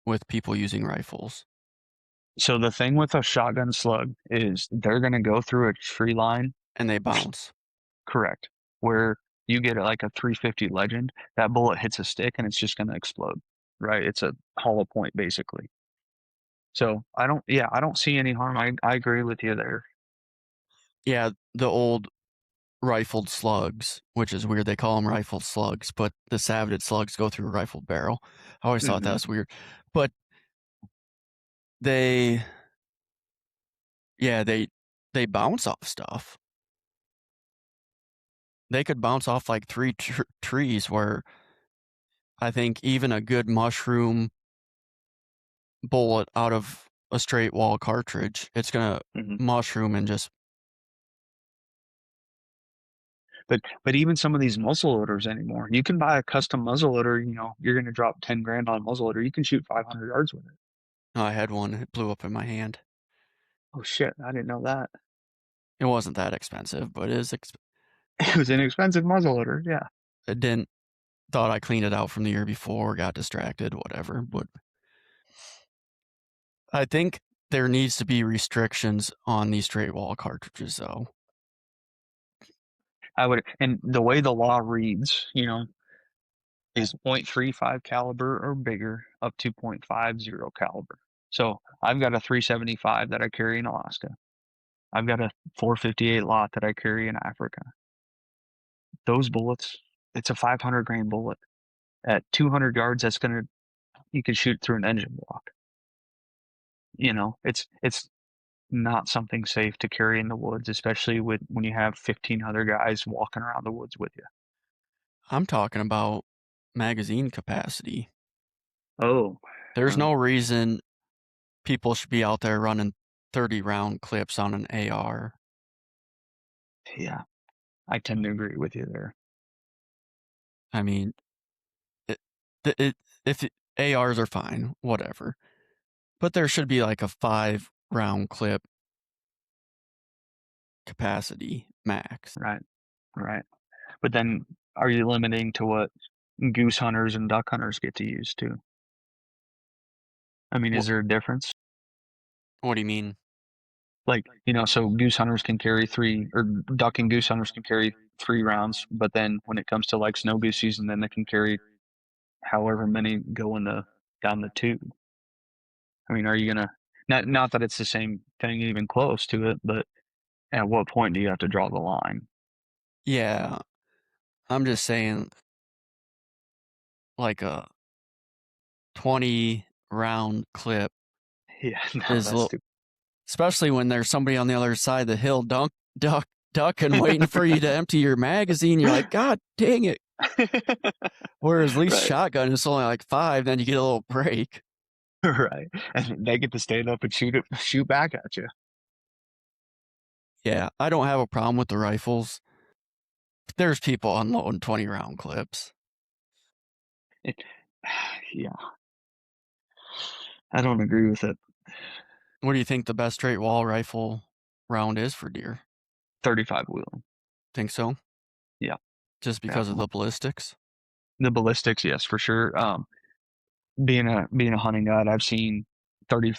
with people using rifles, So the thing with a shotgun slug is they're going to go through a tree line, and they bounce. correct, where you get like a 350 Legend, that bullet hits a stick and it's just going to explode, right? It's a hollow point basically. So I don't see any harm. I agree with you there. Yeah, the old rifled slugs, which is weird. They call them rifled slugs, but the saboted slugs go through a rifled barrel. I always thought that Hmm. was weird. But they, yeah, they bounce off stuff. They could bounce off like three trees, where I think even a good mushroom bullet out of a straight wall cartridge, it's gonna Hmm. mushroom and just. But even some of these muzzle loaders anymore, you can buy a custom muzzle loader. You're going to drop 10 grand on a muzzle loader. You can shoot 500 yards with it. I had one, it blew up in my hand. Oh shit, I didn't know that. It wasn't that expensive, but It was an expensive muzzleloader, yeah. it didn't thought I cleaned it out from the year before, got distracted, whatever. But I think there needs to be restrictions on these straight wall cartridges, though. I would, and the way the law reads, is .35 caliber or bigger up to .50 caliber. So I've got a 375 that I carry in Alaska. I've got a 458 lot that I carry in Africa. Those bullets, it's a 500 grain bullet. At 200 yards, you can shoot through an engine block. It's not something safe to carry in the woods, especially when you have 15 other guys walking around the woods with you. I'm talking about magazine capacity. Oh, There's no reason people should be out there running 30 round clips on an AR. yeah, I tend to agree with you there. I mean, it, it, if it, ARs are fine, whatever, but there should be like a 5 round clip capacity max. Right, right. But then, are you limiting to what goose hunters and duck hunters get to use too? I mean, What, is there a difference? what do you mean? Like, so goose hunters can carry three, or duck and goose hunters can carry 3 rounds, but then when it comes to like snow goose season, then they can carry however many go down the tube. I mean, are you gonna, not that it's the same thing even close to it, but at what point do you have to draw the line? Yeah, I'm just saying, like a 20 round clip Yeah, no, is a that's little, stupid. especially when there's somebody on the other side of the hill ducking, waiting for you to empty your magazine. You're like, God dang it. Whereas at least Right. shotgun is only like 5, then you get a little break. Right. And they get to stand up and shoot back at you. Yeah, I don't have a problem with the rifles. But there's people unloading 20 round clips. It, yeah, I don't agree with it. What do you think the best straight wall rifle round is for deer? 35 wheel. Think so? Yeah. Just Yeah. because of the ballistics? The ballistics, yes, for sure. Being a hunting guide, I've seen 30,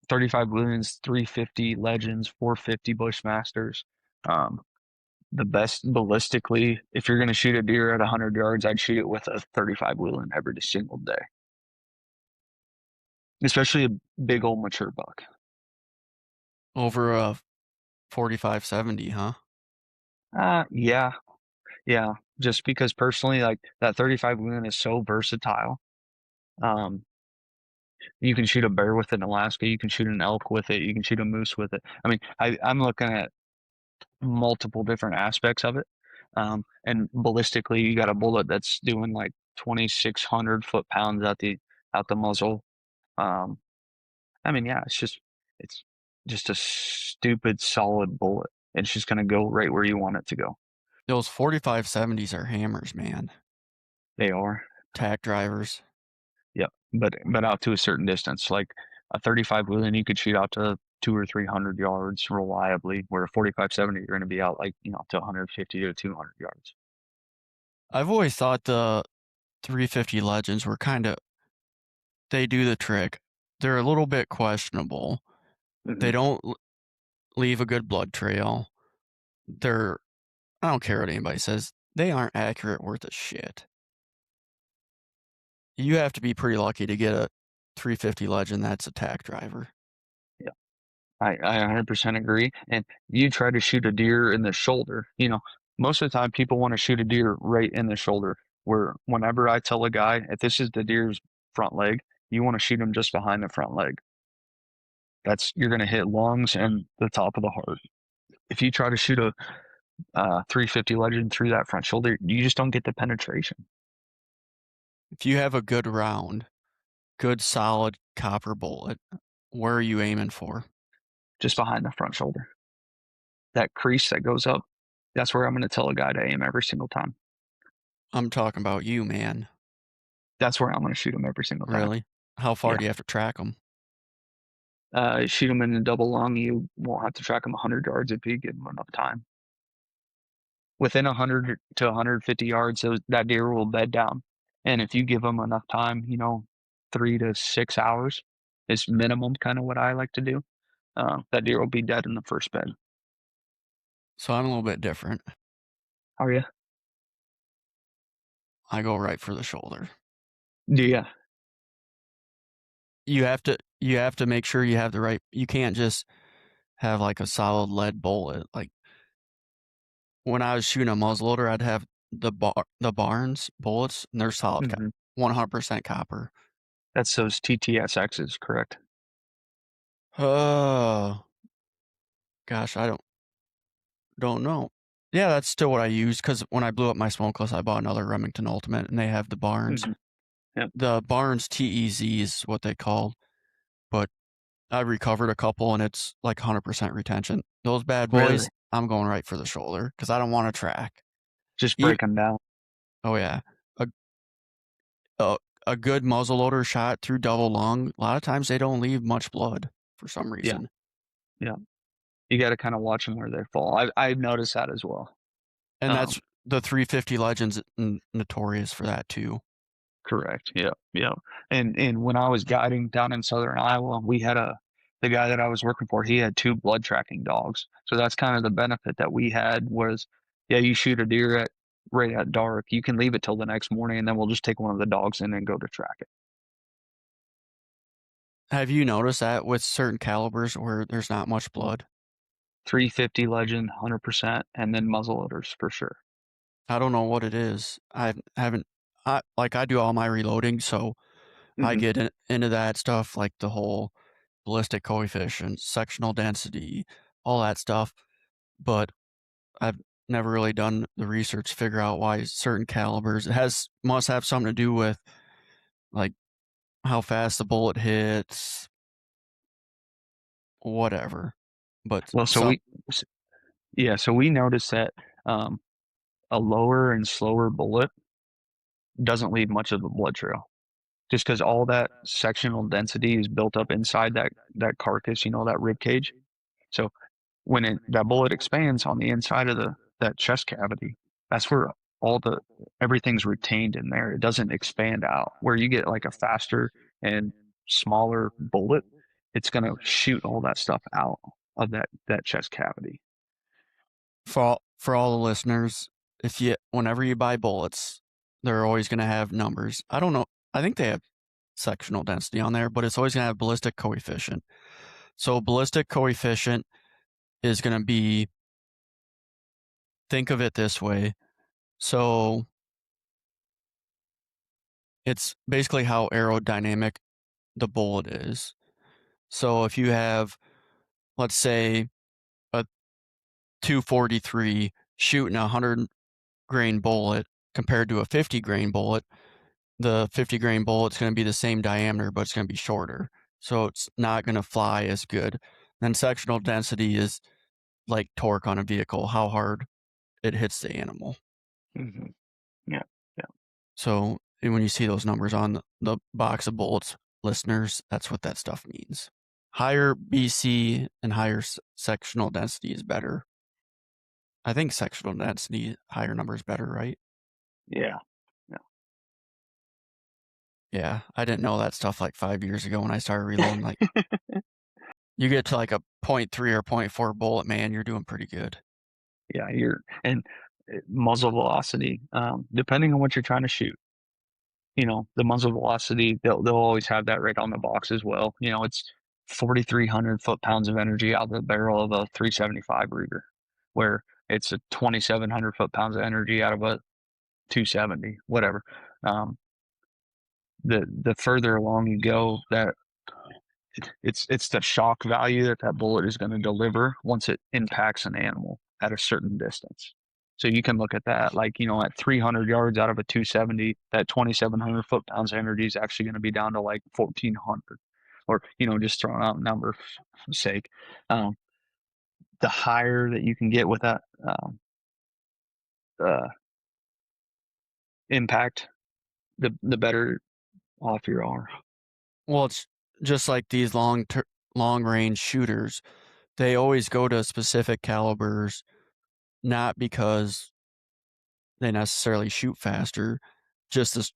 35 Williams, 350 Legends, 450 Bushmasters. Um, the best ballistically, if you're going to shoot a deer at 100 yards, I'd shoot it with a 35 Wheeling every single day, especially a big old mature buck. Over a 45-70, huh? Yeah, yeah. Just because personally, like that 35 Wheeling is so versatile. Um, you can shoot a bear with it in Alaska. You can shoot an elk with it. You can shoot a moose with it. I mean, I'm looking at multiple different aspects of it. And ballistically, you got a bullet that's doing like 2,600 foot-pounds out the muzzle. Um, I mean, yeah, it's just a stupid solid bullet. It's just gonna go right where you want it to go. Those 45-70s are hammers, man. They are. Tack drivers. Yep. But out to a certain distance, like a 35 Wheeling, you could shoot out to 200 or 300 yards reliably, where a 45-70, you're going to be out like to 150 to 200 yards. I've always thought the 350 Legends were they do the trick. They're a little bit questionable. They Hmm. don't leave a good blood trail. I don't care what anybody says, they aren't accurate worth a shit. You have to be pretty lucky to get a 350 Legend that's a tack driver. Yeah, I 100% agree. And you try to shoot a deer in the shoulder. Most of the time, people want to shoot a deer right in the shoulder. Where whenever I tell a guy, if this is the deer's front leg, you want to shoot him just behind the front leg. You're going to hit lungs and the top of the heart. If you try to shoot a 350 Legend through that front shoulder, you just don't get the penetration. If you have a good round, good solid copper bullet, where are you aiming for? Just behind the front shoulder. That crease that goes up, that's where I'm going to tell a guy to aim every single time. I'm talking about you, man. That's where I'm going to shoot him every single time. Really? How far Yeah. do you have to track them? Shoot them in a double lung. You won't have to track them 100 yards if you give them enough time. Within 100 to 150 yards, that deer will bed down. And if you give them enough time, 3 to 6 hours is minimum, kind of what I like to do. That deer will be dead in the first bed. So I'm a little bit different. Are you? I go right for the shoulder. Do you? You have to make sure you have the right. You can't just have like a solid lead bullet. Like when I was shooting a muzzleloader, I'd have the Barnes bullets, and they're solid, Hmm. 100% copper. That's those TTSXs, correct? Oh gosh, I don't know. Yeah, that's still what I use because when I blew up my smokeless, I bought another Remington Ultimate, and they have the Barnes. Hmm. Yep. The Barnes TEZ is what they call, but I recovered a couple, and it's like 100% retention. Those bad Really? boys, I'm going right for the shoulder because I don't want to track. Just Even, break them down. oh yeah, a, a a good muzzleloader shot through double lung. A lot of times they don't leave much blood for some Yeah. reason, Yeah. You got to kind of watch them where they fall. I've noticed that as well. and Um, that's the 350 Legends notorious for that too. Correct. Yeah. Yeah. And when I was guiding down in southern Iowa, we had the guy that I was working for, he had two blood tracking dogs. So that's kind of the benefit that we had was, yeah, you shoot a deer at right at dark, you can leave it till the next morning, and then we'll just take one of the dogs in and go to track it. Have you noticed that with certain calibers where there's not much blood? 350 Legend, 100%, and then muzzleloaders for sure. I don't know what it is. I haven't. I do all my reloading, so I Hmm. get into that stuff like the whole ballistic coefficient, sectional density, all that stuff. But I've never really done the research to figure out why certain calibers. It must have something to do with like how fast the bullet hits, whatever. But Well, some s- yeah, so we noticed that um, a lower and slower bullet doesn't leave much of a blood trail. Just because all that sectional density is built up inside that carcass, that rib cage. So when that bullet expands on the inside of the that chest cavity, that's where all the everything's retained in there. It doesn't expand out. Where you get like a faster and smaller bullet, it's gonna shoot all that stuff out of that chest cavity. for all the listeners, if you whenever you buy bullets, they're always going to have numbers. I don't know. I think they have sectional density on there, but it's always going to have ballistic coefficient. So ballistic coefficient is going to be, think of it this way. So it's basically how aerodynamic the bullet is. So if you have, let's say, a 243 shooting a 100 grain bullet compared to a 50 grain bullet, the 50 grain bullet's going to be the same diameter, but it's going to be shorter. So it's not going to fly as good. Then sectional density is like torque on a vehicle, how hard it hits the animal. Hmm. Yeah, yeah, So when you see those numbers on the box of bullets, listeners, that's what that stuff means. Higher BC and higher sectional density is better. I think sectional density, higher number is better, right? yeah, yeah. Yeah, I didn't know that stuff like 5 years ago when I started reloading. Like you get to like a .3 or .4 bullet, man, you're doing pretty good. Yeah, and muzzle velocity, depending on what you're trying to shoot. The muzzle velocity, they'll always have that right on the box as well. It's 4,300 foot-pounds of energy out of the barrel of a 375 Ruger, where it's a 2,700 foot-pounds of energy out of a 270, whatever. Um, the further along you go, that it's the shock value that bullet is going to deliver once it impacts an animal at a certain distance. So you can look at that, like, at 300 yards out of a 270, that 2,700 foot-pounds of energy is actually going to be down to like 1,400, or, just throwing out a number for sake. Um, the higher that you can get with that uh, impact, the better off you are. Well, it's just like these long range shooters, they always go to specific calibers, not because they necessarily shoot faster, just to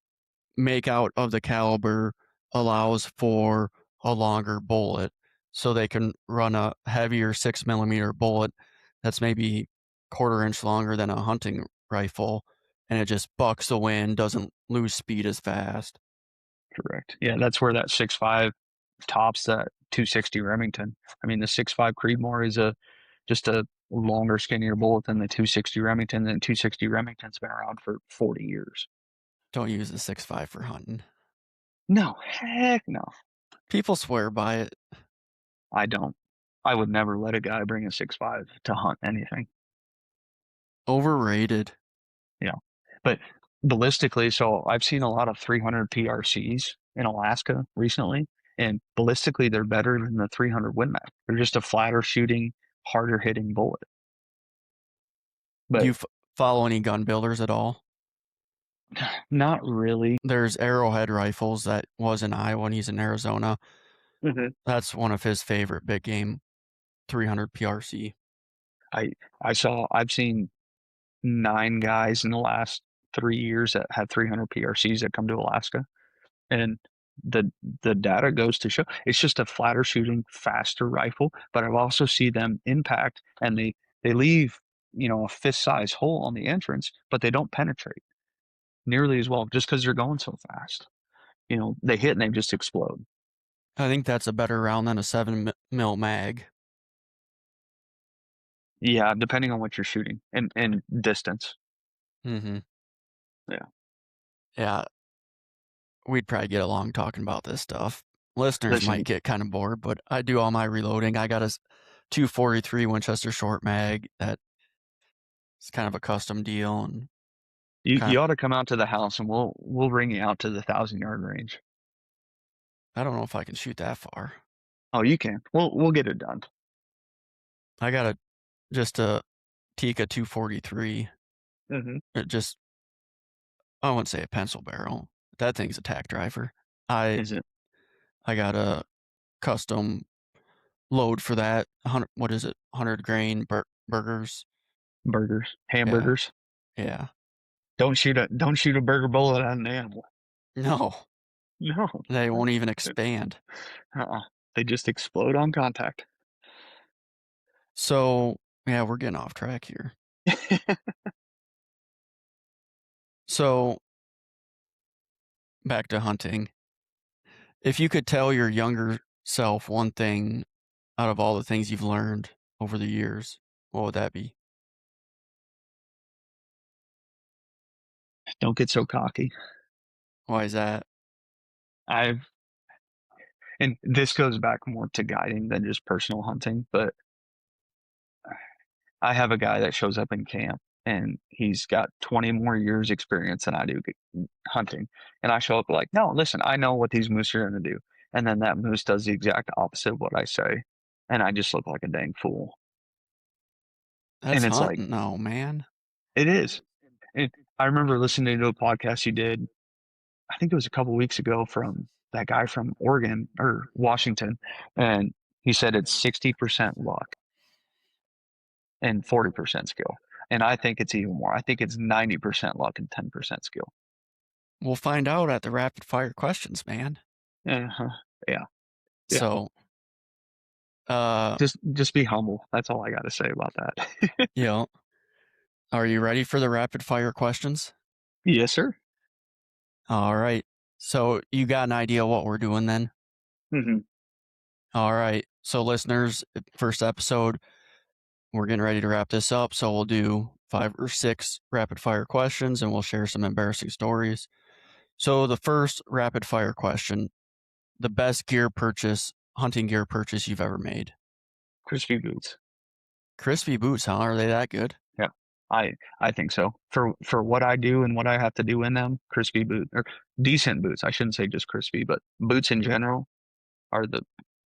make out of the caliber allows for a longer bullet. So they can run a heavier 6 millimeter bullet that's maybe quarter inch longer than a hunting rifle, and it just bucks the wind, doesn't lose speed as fast. Correct. Yeah, that's where that 6.5 tops that 260 Remington. I mean, the 6.5 Creedmoor is just a longer, skinnier bullet than the 260 Remington. And 260 Remington's been around for 40 years. Don't use a 6.5 for hunting. No, heck no. People swear by it. I don't. I would never let a guy bring a 6.5 to hunt anything. Overrated. Yeah. But ballistically, so I've seen a lot of 300 PRCs in Alaska recently, and ballistically, they're better than the 300 Win Mag. They're just a flatter shooting, harder hitting bullet. Do you But follow any gun builders at all? not really. There's Arrowhead Rifles that was in Iowa and he's in Arizona. Mm-hmm. That's one of his favorite big game 300 PRC. I've seen 9 guys in the last 3 years that had 300 PRCs that come to Alaska, and the the data goes to show it's just a flatter shooting, faster rifle. But I've also seen them impact, and they leave a fist size hole on the entrance, but they don't penetrate nearly as well just because they're going so fast. They hit and they just explode. I think that's a better round than a 7 mil mag. Yeah, depending on what you're shooting and distance. Mm-hmm. Yeah, Yeah, we'd probably get along talking about this stuff. Listeners might listen, get kind of bored, but I do all my reloading. I got a 243 Winchester short mag that's kind of a custom deal, and you kind ought to come out to the house and we'll bring you out to the 1,000 yard range. I don't know if I can shoot that far. Oh, you can. We'll get it done. I got just a Tika 243. Mm-hmm. It just I wouldn't say a pencil barrel. That thing's a tack driver. I Is it I got a custom load for that. 100, what is it? 100 grain burgers. burgers, Yeah, hamburgers? yeah. Don't shoot a burger bullet at an animal. No, No. they won't even expand. Uh-uh. They just explode on contact. So yeah, we're getting off track here. So back to hunting. If you could tell your younger self one thing out of all the things you've learned over the years, what would that be? Don't get so cocky. Why is that? I've and this goes back more to guiding than just personal hunting, but I have a guy that shows up in camp and he's got 20 more years experience than I do hunting. And I show up like, no, listen, I know what these moose are going to do. And then that moose does the exact opposite of what I say. And I just look like a dang fool. That's And it's like, hunting, no man. it is. And I remember listening to a podcast you did, I think it was a couple weeks ago, from that guy from Oregon or Washington. And he said it's 60% luck and 40% skill. And I think it's even more. I think it's 90% luck and 10% skill. We'll find out at the rapid fire questions, man. Uh-huh. Yeah. Yeah. So, uh, Just be humble. That's all I got to say about that. you know, are you ready for the rapid fire questions? Yes, sir. All right. So you got an idea what we're doing then? Mm-hmm. All right. So listeners, first episode, we're getting ready to wrap this up. So we'll do 5 or 6 rapid fire questions and we'll share some embarrassing stories. So the first rapid fire question, the best hunting gear purchase you've ever made. Crispy boots. Crispy boots, huh? Are they that good? Yeah. I think so. For what I do and what I have to do in them, crispy boot or decent boots. I shouldn't say just crispy, but boots in general are the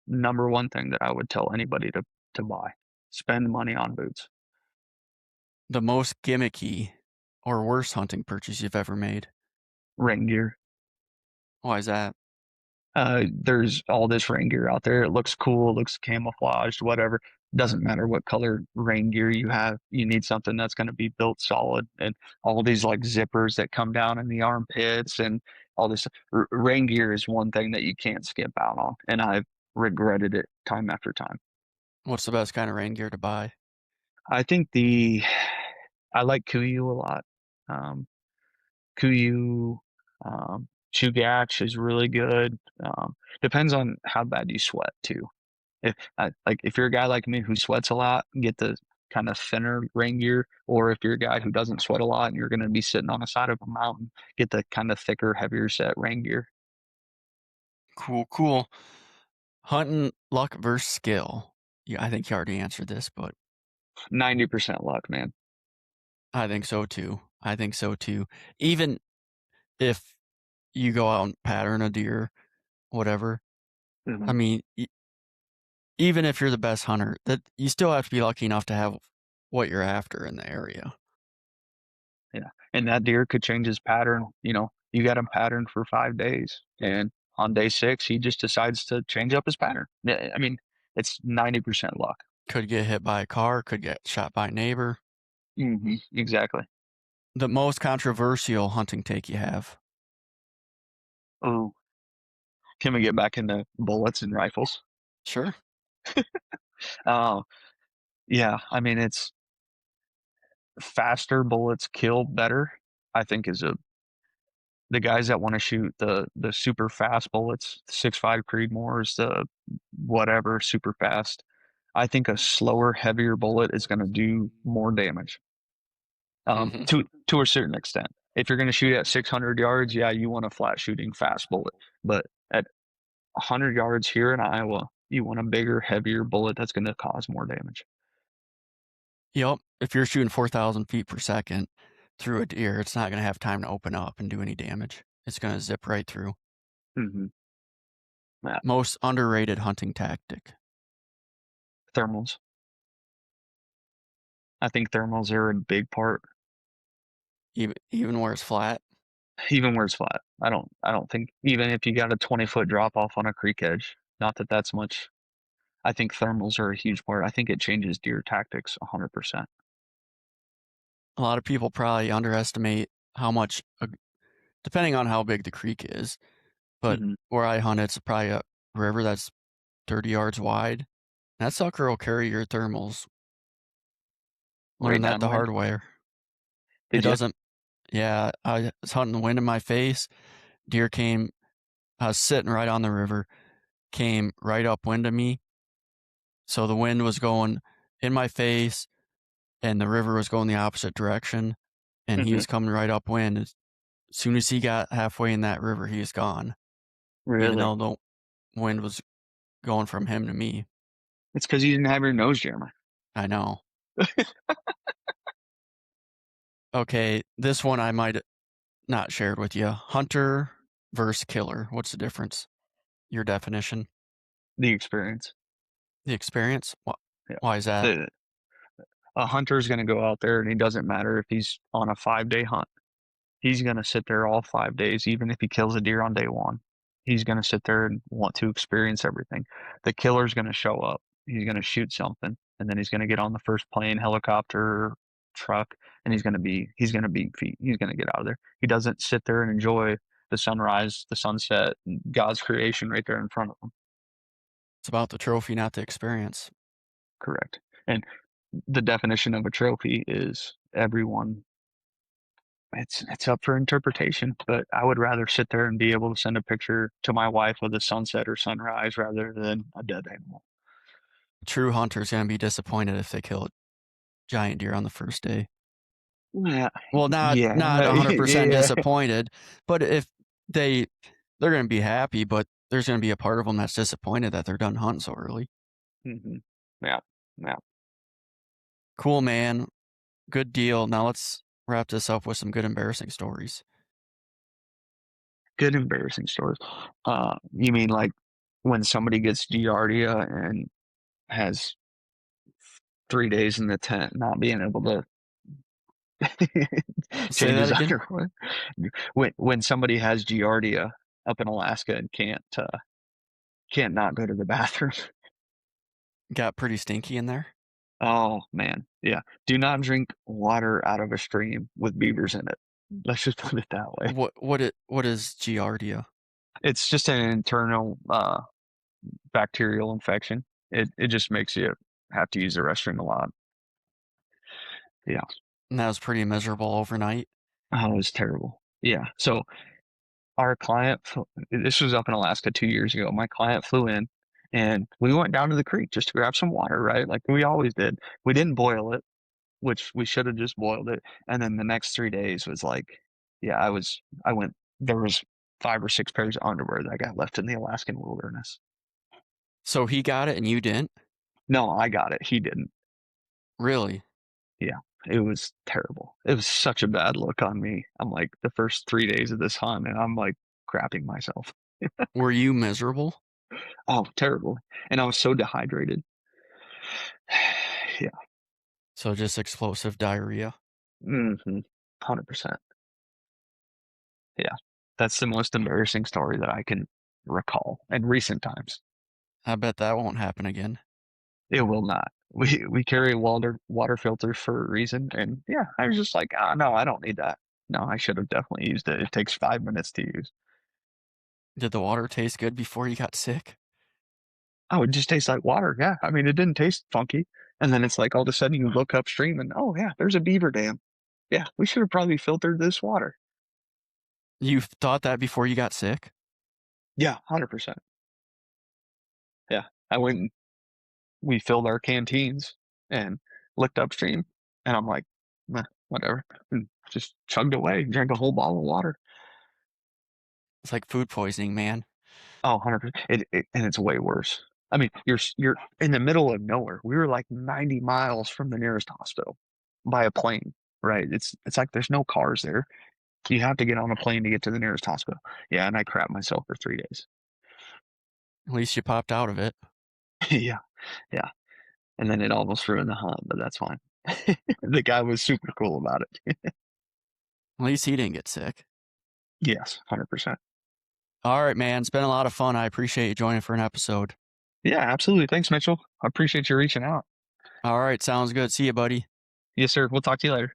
number one thing that I would tell anybody to buy. Spend money on boots. The most gimmicky or worst hunting purchase you've ever made. Rain gear. Why is that? There's all this rain gear out there. It looks cool, it looks camouflaged, whatever. Doesn't matter what color rain gear you have. You need something that's going to be built solid. And all these like zippers that come down in the armpits and all this rain gear is one thing that you can't skip out on. And I've regretted it time after time. What's the best kind of rain gear to buy? I think I like Kuiu a lot. Um, Kuiu, Chugach is really good. Depends on how bad you sweat too. If you're a guy like me who sweats a lot, get the kind of thinner rain gear, or if you're a guy who doesn't sweat a lot and you're going to be sitting on the side of a mountain, get the kind of thicker, heavier set rain gear. Cool, cool. Hunting luck versus skill. Yeah, I think you already answered this, but 90% luck, man. I think so too. I think so too. Even if you go out and pattern a deer, whatever. I Mhm. mean, even if you're the best hunter, that you still have to be lucky enough to have what you're after in the area. Yeah. And that deer could change his pattern. You got him patterned for 5 days. And on day six, he just decides to change up his pattern. Yeah, I mean, it's 90% luck. Could get hit by a car, could get shot by a neighbor. Exactly. The most controversial hunting take you have. Oh, can we get back into bullets and rifles? Sure. Uh, yeah. I mean, it's faster bullets kill better. I think is the guys that want to shoot the super fast bullets, 6.5 Creedmoors, the whatever super fast. I think a slower, heavier bullet is going to do more damage. Mm-hmm. To a certain extent. If you're going to shoot at 600 yards, yeah, you want a flat shooting fast bullet. But at 100 yards here in Iowa, you want a bigger, heavier bullet that's going to cause more damage. Yep. If you're shooting 4,000 feet per second through a deer, it's not going to have time to open up and do any damage. It's going to zip right through. Mm-hmm. Yeah. Most underrated hunting tactic. Thermals. I think thermals are a big part, Even where it's flat. even where it's flat. I don't think even if you got a 20-foot drop off on a creek edge, not that that's much. I think thermals are a huge part. I think it changes deer tactics 100%. A lot of people probably underestimate how much, depending on how big the creek is, but Mm-hmm. where I hunt, it's probably a river that's 30 yards wide. That sucker will carry your thermals. Right Learned that the downwind. hard way. It Did you? doesn't, yeah, I was hunting the wind in my face. Deer came, I was sitting right on the river, came right upwind of me. So the wind was going in my face and the river was going the opposite direction. And he Mm-hmm. was coming right upwind. As soon as he got halfway in that river, he was gone, even Really? though the wind was going from him to me. It's because you didn't have your nose jammer. I know. Okay, this one I might not shared with you. Hunter versus killer. What's the difference? Your definition? The experience. The experience? Yeah. Why is that? The A hunter's going to go out there and it doesn't matter if he's on a 5-day hunt. He's going to sit there all 5 days, even if he kills a deer on day one. He's going to sit there and want to experience everything. The killer's going to show up. He's going to shoot something, and then he's going to get on the first plane, helicopter, truck, and he's going to be feet. He's going to get out of there. He doesn't sit there and enjoy the sunrise, the sunset, God's creation right there in front of him. It's about the trophy, not the experience. Correct. And the definition of a trophy is everyone. It's up for interpretation, but I would rather sit there and be able to send a picture to my wife of the sunset or sunrise rather than a dead animal. A true hunter's going to be disappointed if they kill a giant deer on the first day. Yeah, Well, not yeah, 100% yeah. disappointed, but if they're going to be happy, but there's going to be a part of them that's disappointed that they're done hunting so early. hmm Yeah, yeah. Cool, man. Good deal. Now let's wrap this up with some good embarrassing stories. Good embarrassing stories. You mean like when somebody gets Giardia and has 3 days in the tent, not being able to Say change that his again. underwear? When somebody has Giardia up in Alaska and can't not go to the bathroom. Got pretty stinky in there? Oh man, yeah. Do not drink water out of a stream with beavers in it. Let's just put it that way. What is Giardia? It's just an internal bacterial infection. It just makes you have to use the restroom a lot. Yeah. And that was pretty miserable overnight. Oh, it was terrible. Yeah. So our client, this was up in Alaska 2 years ago. My client flew in and we went down to the creek just to grab some water, right? Like we always did. We didn't boil it, which we should have just boiled it. And then the next 3 days was like, yeah, there was 5 or 6 pairs of underwear that I got left in the Alaskan wilderness. So he got it and you didn't? No, I got it. He didn't. Really? Yeah, it was terrible. It was such a bad look on me. I'm like the first 3 days of this hunt, and I'm like crapping myself. Were you miserable? Oh, terrible. And I was so dehydrated. Yeah. So just explosive diarrhea. 100%. Yeah. That's the most embarrassing story that I can recall in recent times. I bet that won't happen again. It will not. We carry water filters for a reason, and yeah, I was just like, ah, no, I don't need that. No, I should have definitely used it. It takes 5 minutes to use. Did the water taste good before you got sick? Oh, it just tastes like water. Yeah. I mean, it didn't taste funky. And then it's like all of a sudden you look upstream and oh yeah, there's a beaver dam. Yeah, we should have probably filtered this water. You thought that before you got sick? Yeah, 100%. Yeah. I went and we filled our canteens and looked upstream and I'm like, "Meh, whatever. And just chugged away, drank a whole bottle of water. It's like food poisoning, man. Oh, 100%. And it's way worse. I mean, you're in the middle of nowhere. We were like 90 miles from the nearest hospital by a plane, right? It's like there's no cars there. You have to get on a plane to get to the nearest hospital. Yeah, and I crapped myself for 3 days. At least you popped out of it. Yeah, yeah. And then it almost ruined the hunt, but that's fine. The guy was super cool about it. At least he didn't get sick. Yes, 100%. All right, man. It's been a lot of fun. I appreciate you joining for an episode. Yeah, absolutely. Thanks, Mitchell. I appreciate you reaching out. All right, sounds good. See you, buddy. Yes, sir. We'll talk to you later.